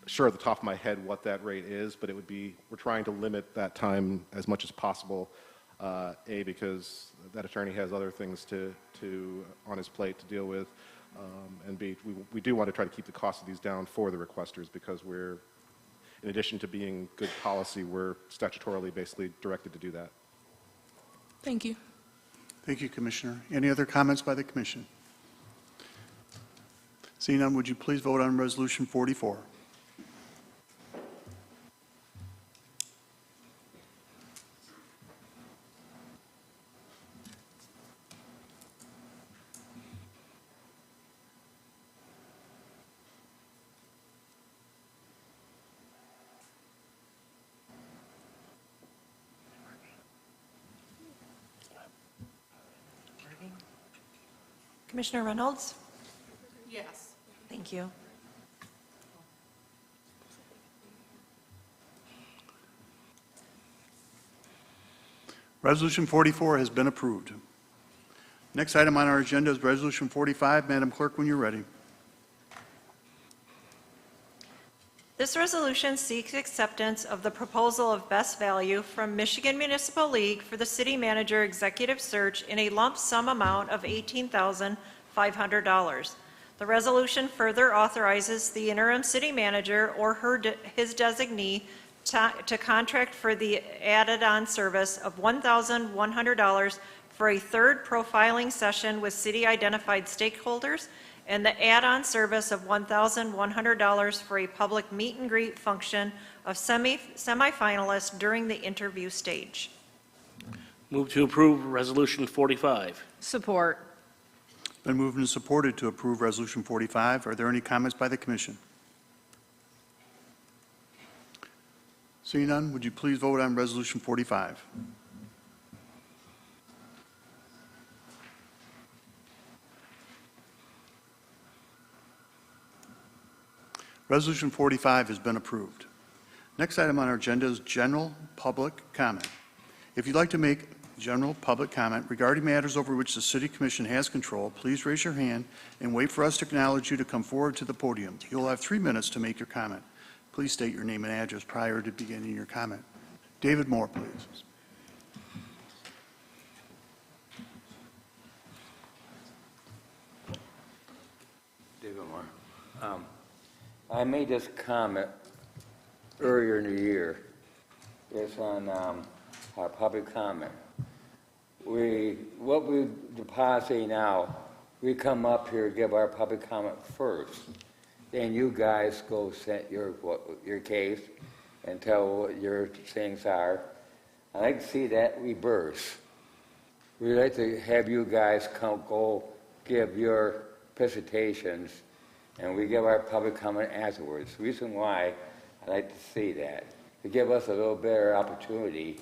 sure at the top of my head what that rate is, but it would be, we're trying to limit that time as much as possible. A, because that attorney has other things on his plate to deal with, and B, we do want to try to keep the cost of these down for the requesters, because we're, in addition to being good policy, we're statutorily basically directed to do that. Thank you. Thank you, Commissioner. Any other comments by the Commission? Seeing none, would you please vote on Resolution 44? Commissioner Reynolds? Yes. Thank you. Resolution 44 has been approved. Next item on our agenda is Resolution 45. Madam Clerk, when you're ready. This resolution seeks acceptance of the proposal of best value from Michigan Municipal League for the city manager executive search in a lump sum amount of $18,500. The resolution further authorizes the interim city manager or his designee to contract for the added-on service of $1,100 for a third profiling session with city-identified stakeholders, and the add-on service of $1,100 for a public meet and greet function of semifinalists during the interview stage. Move to approve Resolution 45. Support. Been moved and supported to approve Resolution 45. Are there any comments by the Commission? Seeing none, would you please vote on Resolution 45? Resolution 45 has been approved. Next item on our agenda is general public comment. If you'd like to make general public comment regarding matters over which the City Commission has control, please raise your hand and wait for us to acknowledge you to come forward to the podium. You'll have 3 minutes to make your comment. Please state your name and address prior to beginning your comment. David Moore, please. David Moore. I made this comment earlier in the year. It's on our public comment. What we deposit now, we come up here to give our public comment first. Then you guys go set your case and tell what your things are. I'd like to see that reverse. We'd like to have you guys go give your presentations, and we give our public comment afterwards. The reason why I'd like to see that, to give us a little better opportunity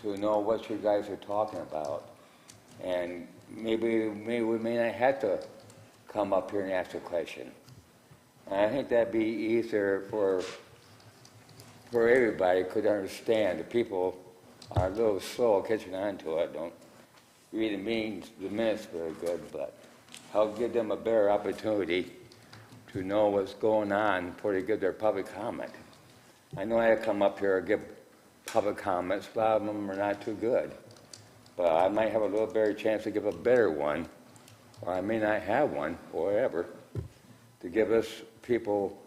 to know what you guys are talking about. And maybe we may not have to come up here and ask a question. And I think that'd be easier for everybody could understand. The people are a little slow catching on to it, don't read the minutes very good, but I'll give them a better opportunity to know what's going on before they give their public comment. I know I come up here and give public comments. A lot of them are not too good. But I might have a little better chance to give a better one, or I may not have one, or whatever, to give us people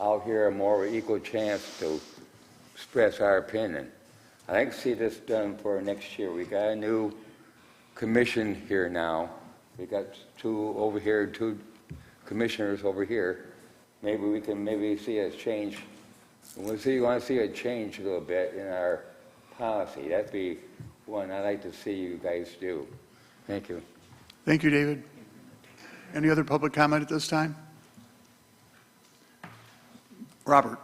out here a more equal chance to express our opinion. I'd like to see this done for next year. We got a new commission here now. We got two over here, two commissioners over here. Maybe we can see a change. We want to see a change a little bit in our policy. That'd be one I'd like to see you guys do. Thank you. Thank you, David. Any other public comment at this time? Robert.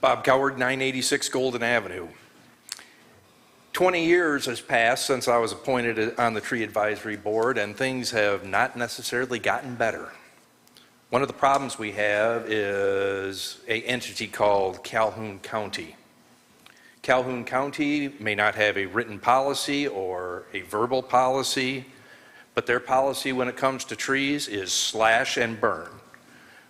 Bob Coward, 986 Golden Avenue. 20 years has passed since I was appointed on the Tree Advisory Board, and things have not necessarily gotten better. One of the problems we have is an entity called Calhoun County. Calhoun County may not have a written policy or a verbal policy, but their policy when it comes to trees is slash and burn.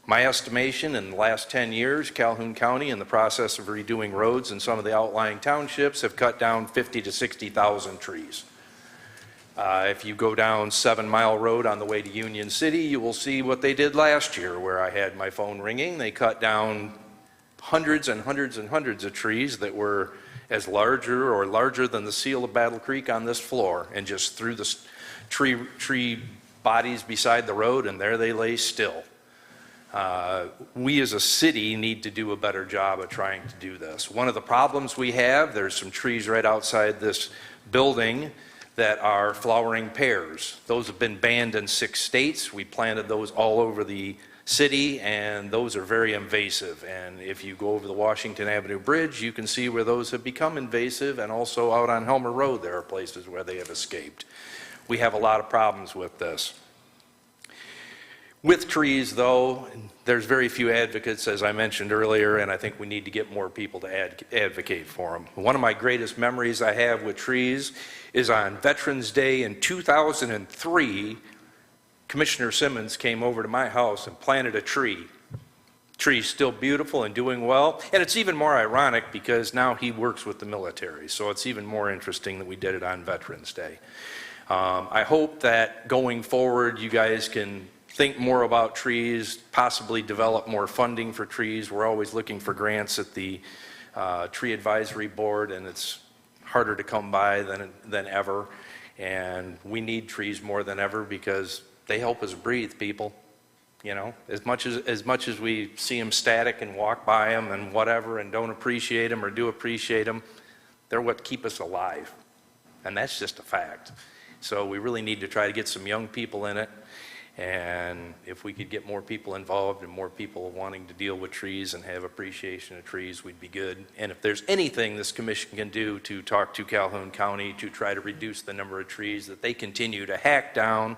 My estimation, in the last 10 years, Calhoun County, in the process of redoing roads in some of the outlying townships, have cut down 50 to 60,000 trees. If you go down 7 Mile Road on the way to Union City, you will see what they did last year, where I had my phone ringing. They cut down hundreds and hundreds and hundreds of trees that were as larger than the seal of Battle Creek on this floor, and just threw the tree bodies beside the road, and there they lay still. We as a city need to do a better job of trying to do this. One of the problems we have, there's some trees right outside this building that are flowering pears. Those have been banned in 6 states. We planted those all over the city, and those are very invasive. And if you go over the Washington Avenue Bridge, you can see where those have become invasive, and also out on Helmer Road, there are places where they have escaped. We have a lot of problems with this. With trees, though, there's very few advocates, as I mentioned earlier, and I think we need to get more people to advocate for them. One of my greatest memories I have with trees is on Veterans Day in 2003. Commissioner Simmons came over to my house and planted a tree. Tree's still beautiful and doing well, and it's even more ironic because now he works with the military, so it's even more interesting that we did it on Veterans Day. I hope that going forward you guys can think more about trees, possibly develop more funding for trees. We're always looking for grants at the Tree Advisory Board, and it's harder to come by than ever. And we need trees more than ever because they help us breathe, people. You know, as much as we see them static and walk by them and whatever and don't appreciate them or do appreciate them, they're what keep us alive. And that's just a fact. So we really need to try to get some young people in it. And if we could get more people involved and more people wanting to deal with trees and have appreciation of trees, we'd be good. And if there's anything this commission can do to talk to Calhoun County to try to reduce the number of trees that they continue to hack down,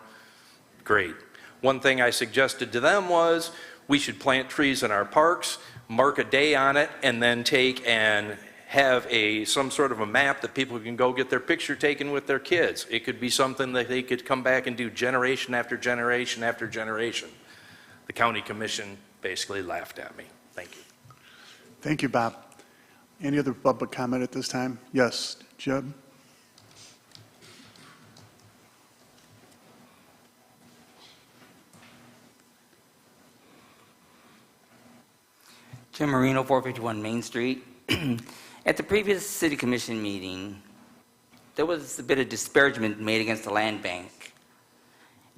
great. One thing I suggested to them was we should plant trees in our parks, mark a day on it, and then take and have some sort of a map that people can go get their picture taken with their kids. It could be something that they could come back and do generation after generation after generation. The county commission basically laughed at me. Thank you. Thank you, Bob. Any other public comment at this time? Yes, Jeb? Jim Marino, 451 Main Street. At the previous city commission meeting, there was a bit of disparagement made against the land bank.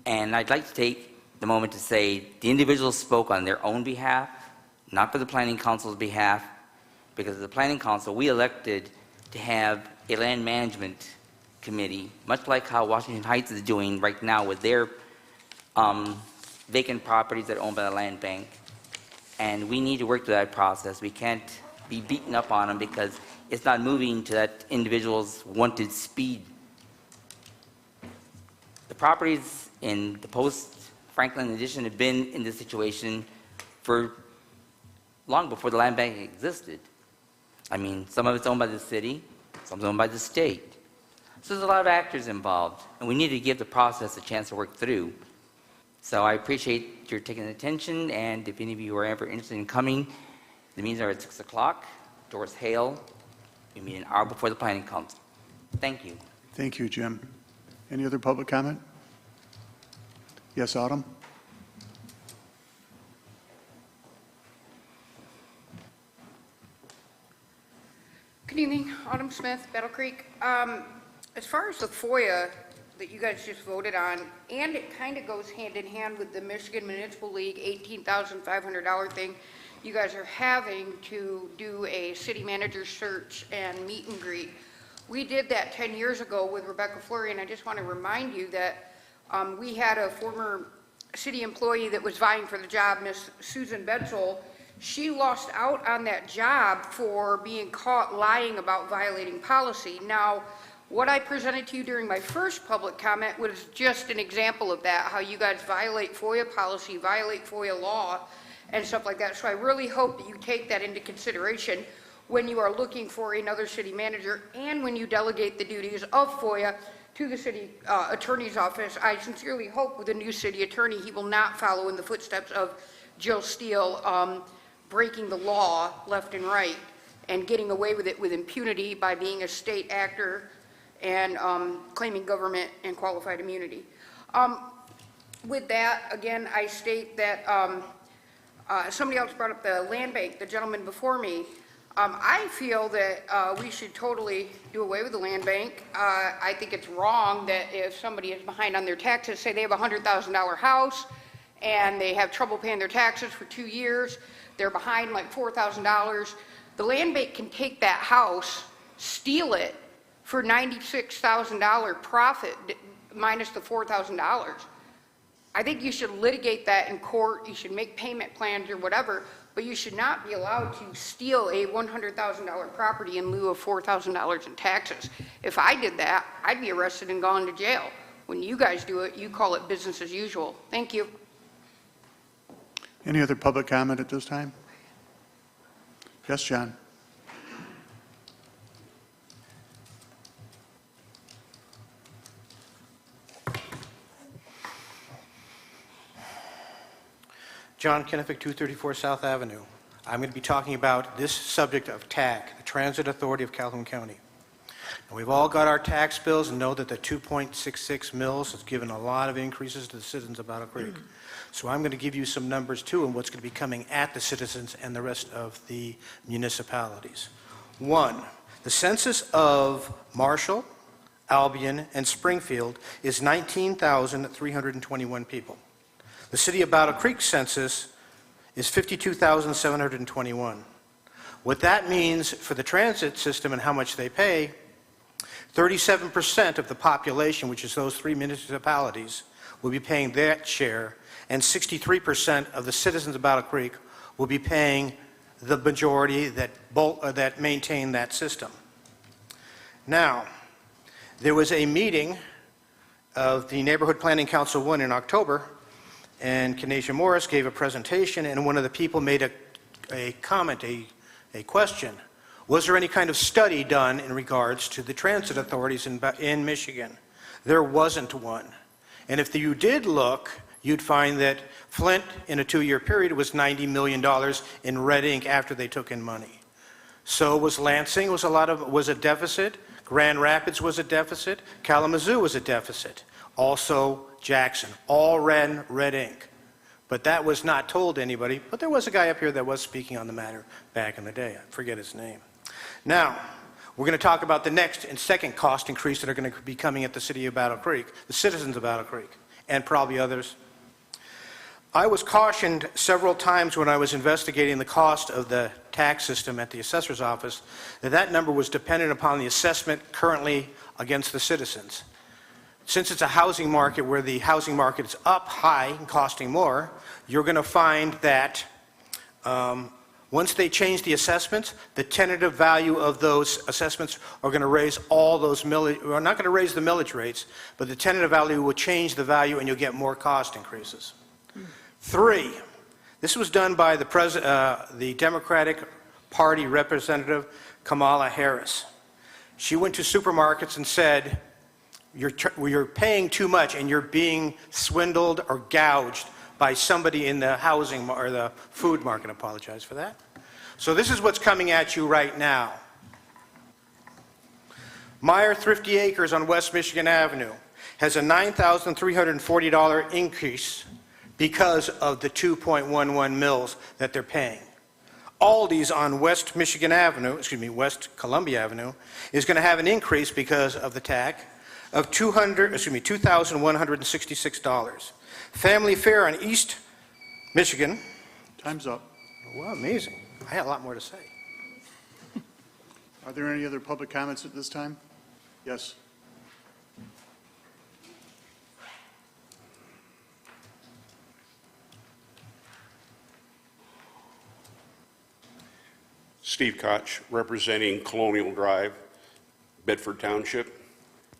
And I'd like to take the moment to say the individuals spoke on their own behalf, not for the planning council's behalf, because the planning council, we elected to have a land management committee, much like how Washington Heights is doing right now with their vacant properties that are owned by the land bank. And we need to work through that process. We can't be beaten up on them because it's not moving to that individual's wanted speed. The properties in the post-Franklin addition have been in this situation for long before the land bank existed. I mean, some of it's owned by the city, some is owned by the state. So there's a lot of actors involved, and we need to give the process a chance to work through. So I appreciate your taking the attention, and if any of you are ever interested in coming, the meetings are at 6 o'clock. Doors Hale. We meet an hour before the planning council. Thank you. Thank you, Jim. Any other public comment? Yes, Autumn? Good evening, Autumn Smith, Battle Creek. As far as the FOIA that you guys just voted on, and it kind of goes hand in hand with the Michigan Municipal League $18,500 thing, you guys are having to do a city manager search and meet and greet. We did that 10 years ago with Rebecca Fleury, and I just want to remind you that we had a former city employee that was vying for the job, Miss Susan Betzel. She lost out on that job for being caught lying about violating policy. Now, what I presented to you during my first public comment was just an example of that, how you guys violate FOIA policy, violate FOIA law, and stuff like that. So I really hope that you take that into consideration when you are looking for another city manager and when you delegate the duties of FOIA to the city attorney's office. I sincerely hope with the new city attorney he will not follow in the footsteps of Jill Steele, breaking the law left and right and getting away with it with impunity by being a state actor and claiming government and qualified immunity. With that, again, I state that somebody else brought up the land bank, the gentleman before me. I feel that we should totally do away with the land bank. I think it's wrong that if somebody is behind on their taxes, say they have a $100,000 house and they have trouble paying their taxes for 2 years, they're behind like $4,000, the land bank can take that house, steal it for $96,000 profit minus the $4,000. I think you should litigate that in court, you should make payment plans or whatever, but you should not be allowed to steal a $100,000 property in lieu of $4,000 in taxes. If I did that, I'd be arrested and gone to jail. When you guys do it, you call it business as usual. Thank you. Any other public comment at this time? Yes, John? John Kennefic, 234 South Avenue. I'm going to be talking about this subject of TAC, the Transit Authority of Calhoun County. And we've all got our tax bills and know that the 2.66 mills has given a lot of increases to the citizens of Battle Creek. So I'm going to give you some numbers too and what's going to be coming at the citizens and the rest of the municipalities. One, the census of Marshall, Albion, and Springfield is 19,321 people. The city of Battle Creek census is 52,721. What that means for the transit system and how much they pay, 37% of the population, which is those 3 municipalities, will be paying that share, and 63% of the citizens of Battle Creek will be paying the majority that maintain that system. Now, there was a meeting of the Neighborhood Planning Council 1 in October, and Kenesha Morris gave a presentation, and one of the people made a comment, a question. Was there any kind of study done in regards to the transit authorities in Michigan? There wasn't one. And if you did look, you'd find that Flint, in a 2-year period, was $90 million in red ink after they took in money. So was Lansing, was a deficit. Grand Rapids was a deficit. Kalamazoo was a deficit. Also Jackson, all red ink. But that was not told to anybody. But there was a guy up here that was speaking on the matter back in the day. I forget his name. Now, we're going to talk about the next and second cost increase that are going to be coming at the city of Battle Creek, the citizens of Battle Creek, and probably others. I was cautioned several times when I was investigating the cost of the tax system at the assessor's office that that number was dependent upon the assessment currently against the citizens. Since it's a housing market where the housing market is up high and costing more, you're going to find that Once they change the assessments, the tentative value of those assessments are going to raise all those millage, we're not going to raise the millage rates, but the tentative value will change the value and you'll get more cost increases. 3, this was done by the Democratic Party representative Kamala Harris. She went to supermarkets and said, you're paying too much and you're being swindled or gouged by somebody in the housing or the food market. I apologize for that. So this is what's coming at you right now. Meyer Thrifty Acres on West Michigan Avenue has a $9,340 increase because of the 2.11 mils that they're paying. Aldi's on West Columbia Avenue is going to have an increase because of the tax of $2,166. Family Fare on East Michigan. Time's up. Well, amazing. I had a lot more to say. Are there any other public comments at this time? Yes. Steve Koch, representing Colonial Drive, Bedford Township,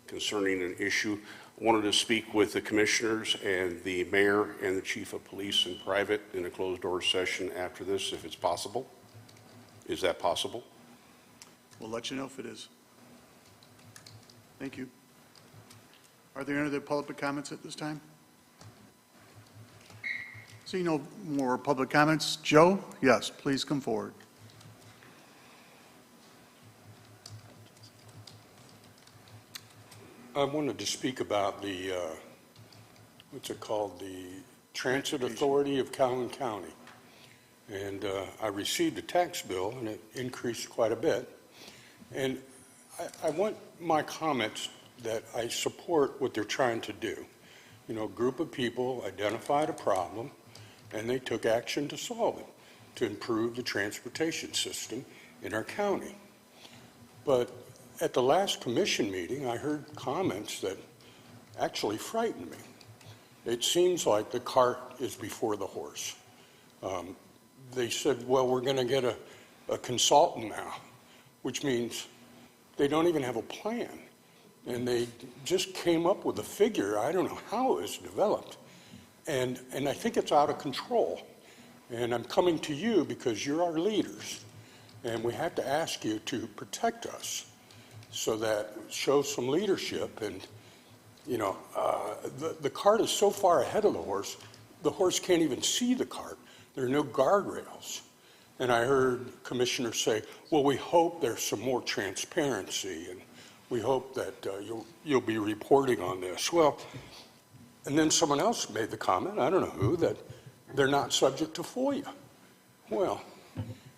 concerning an issue. I wanted to speak with the commissioners and the mayor and the chief of police in private in a closed-door session after this, if it's possible. Is that possible? We'll let you know if it is. Thank you. Are there any other public comments at this time? Seeing no more public comments, Joe? Yes, please come forward. I wanted to speak about the, what's it called, the Transit Authority of Calhoun County. And I received a tax bill, and it increased quite a bit. And I want my comments that I support what they're trying to do. You know, a group of people identified a problem, and they took action to solve it, to improve the transportation system in our county. But at the last commission meeting, I heard comments that actually frightened me. It seems like the cart is before the horse. They said, well, we're going to get a consultant now, which means they don't even have a plan. And they just came up with a figure. I don't know how it was developed. And I think it's out of control. And I'm coming to you because you're our leaders. And we have to ask you to protect us, so that show some leadership. And, you know, the cart is so far ahead of the horse can't even see the cart. There are no guardrails. And I heard commissioners say, well, we hope there's some more transparency, and we hope that you'll be reporting on this. Well, and then someone else made the comment, I don't know who, that they're not subject to FOIA. Well,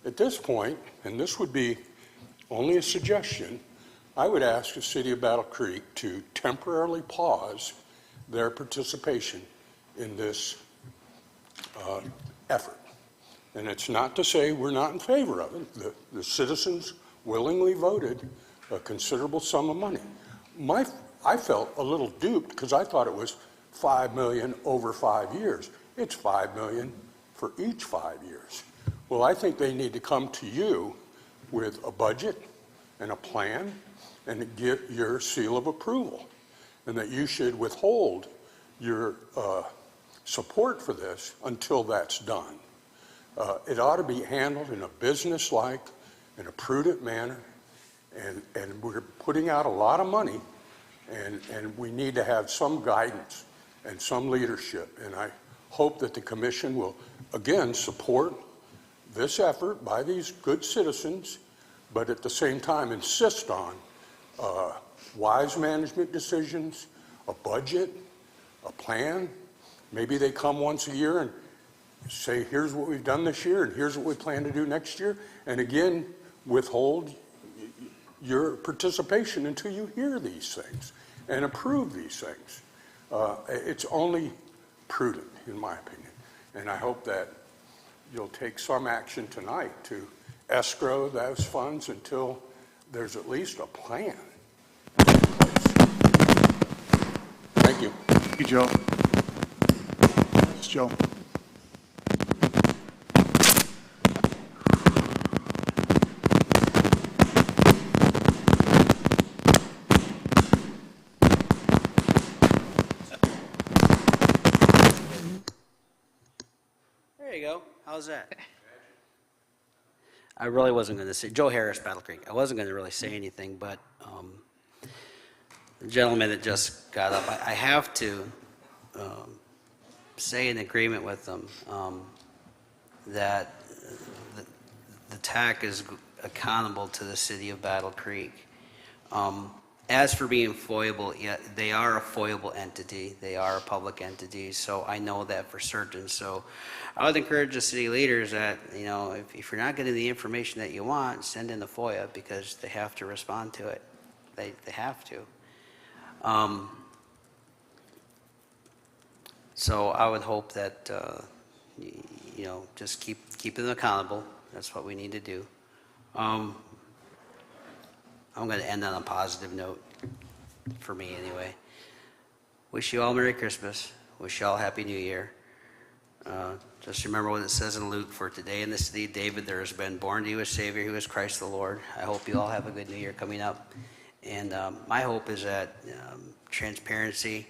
at this point, and this would be only a suggestion, I would ask the city of Battle Creek to temporarily pause their participation in this effort. And it's not to say we're not in favor of it. The citizens willingly voted a considerable sum of money. I felt a little duped because I thought it was $5 million over 5 years. It's $5 million for each 5 years. Well, I think they need to come to you with a budget and a plan and get your seal of approval, and that you should withhold your support for this until that's done. It ought to be handled in a business-like and a prudent manner, and we're putting out a lot of money, and we need to have some guidance and some leadership. And I hope that the commission will, again, support this effort by these good citizens, but at the same time insist on wise management decisions, a budget, a plan. Maybe they come once a year and say, here's what we've done this year, and here's what we plan to do next year, and again, withhold your participation until you hear these things and approve these things. It's only prudent, in my opinion, and I hope that you'll take some action tonight to escrow those funds until there's at least a plan. Thank you. Thank you, Joe. It's Joe. How's that? I really wasn't going to say, Joe Harris, Battle Creek. I wasn't going to really say anything, but the gentleman that just got up, I have to say in agreement with them that the TAC is accountable to the city of Battle Creek. As for being foiable, yeah, they are a foiable entity. They are a public entity, so I know that for certain. So I would encourage the city leaders that, you know, if you're not getting the information that you want, send in the FOIA because they have to respond to it. They have to. So I would hope that, you know, just keep them accountable. That's what we need to do. I'm going to end on a positive note, for me anyway. Wish you all Merry Christmas. Wish you all Happy New Year. Just remember what it says in Luke, for today in the city of David there has been born to you a Savior who is Christ the Lord. I hope you all have a good New Year coming up. And my hope is that transparency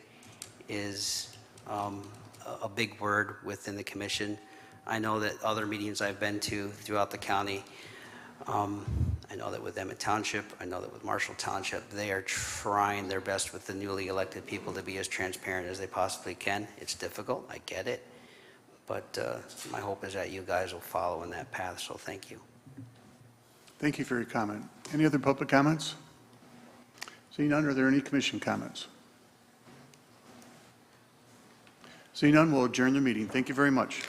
is a big word within the commission. I know that other meetings I've been to throughout the county, I know that with Emmett Township, I know that with Marshall Township, they are trying their best with the newly elected people to be as transparent as they possibly can. It's difficult, I get it, but my hope is that you guys will follow in that path, so thank you. Thank you for your comment. Any other public comments? Seeing none, are there any commission comments? Seeing none, we'll adjourn the meeting. Thank you very much.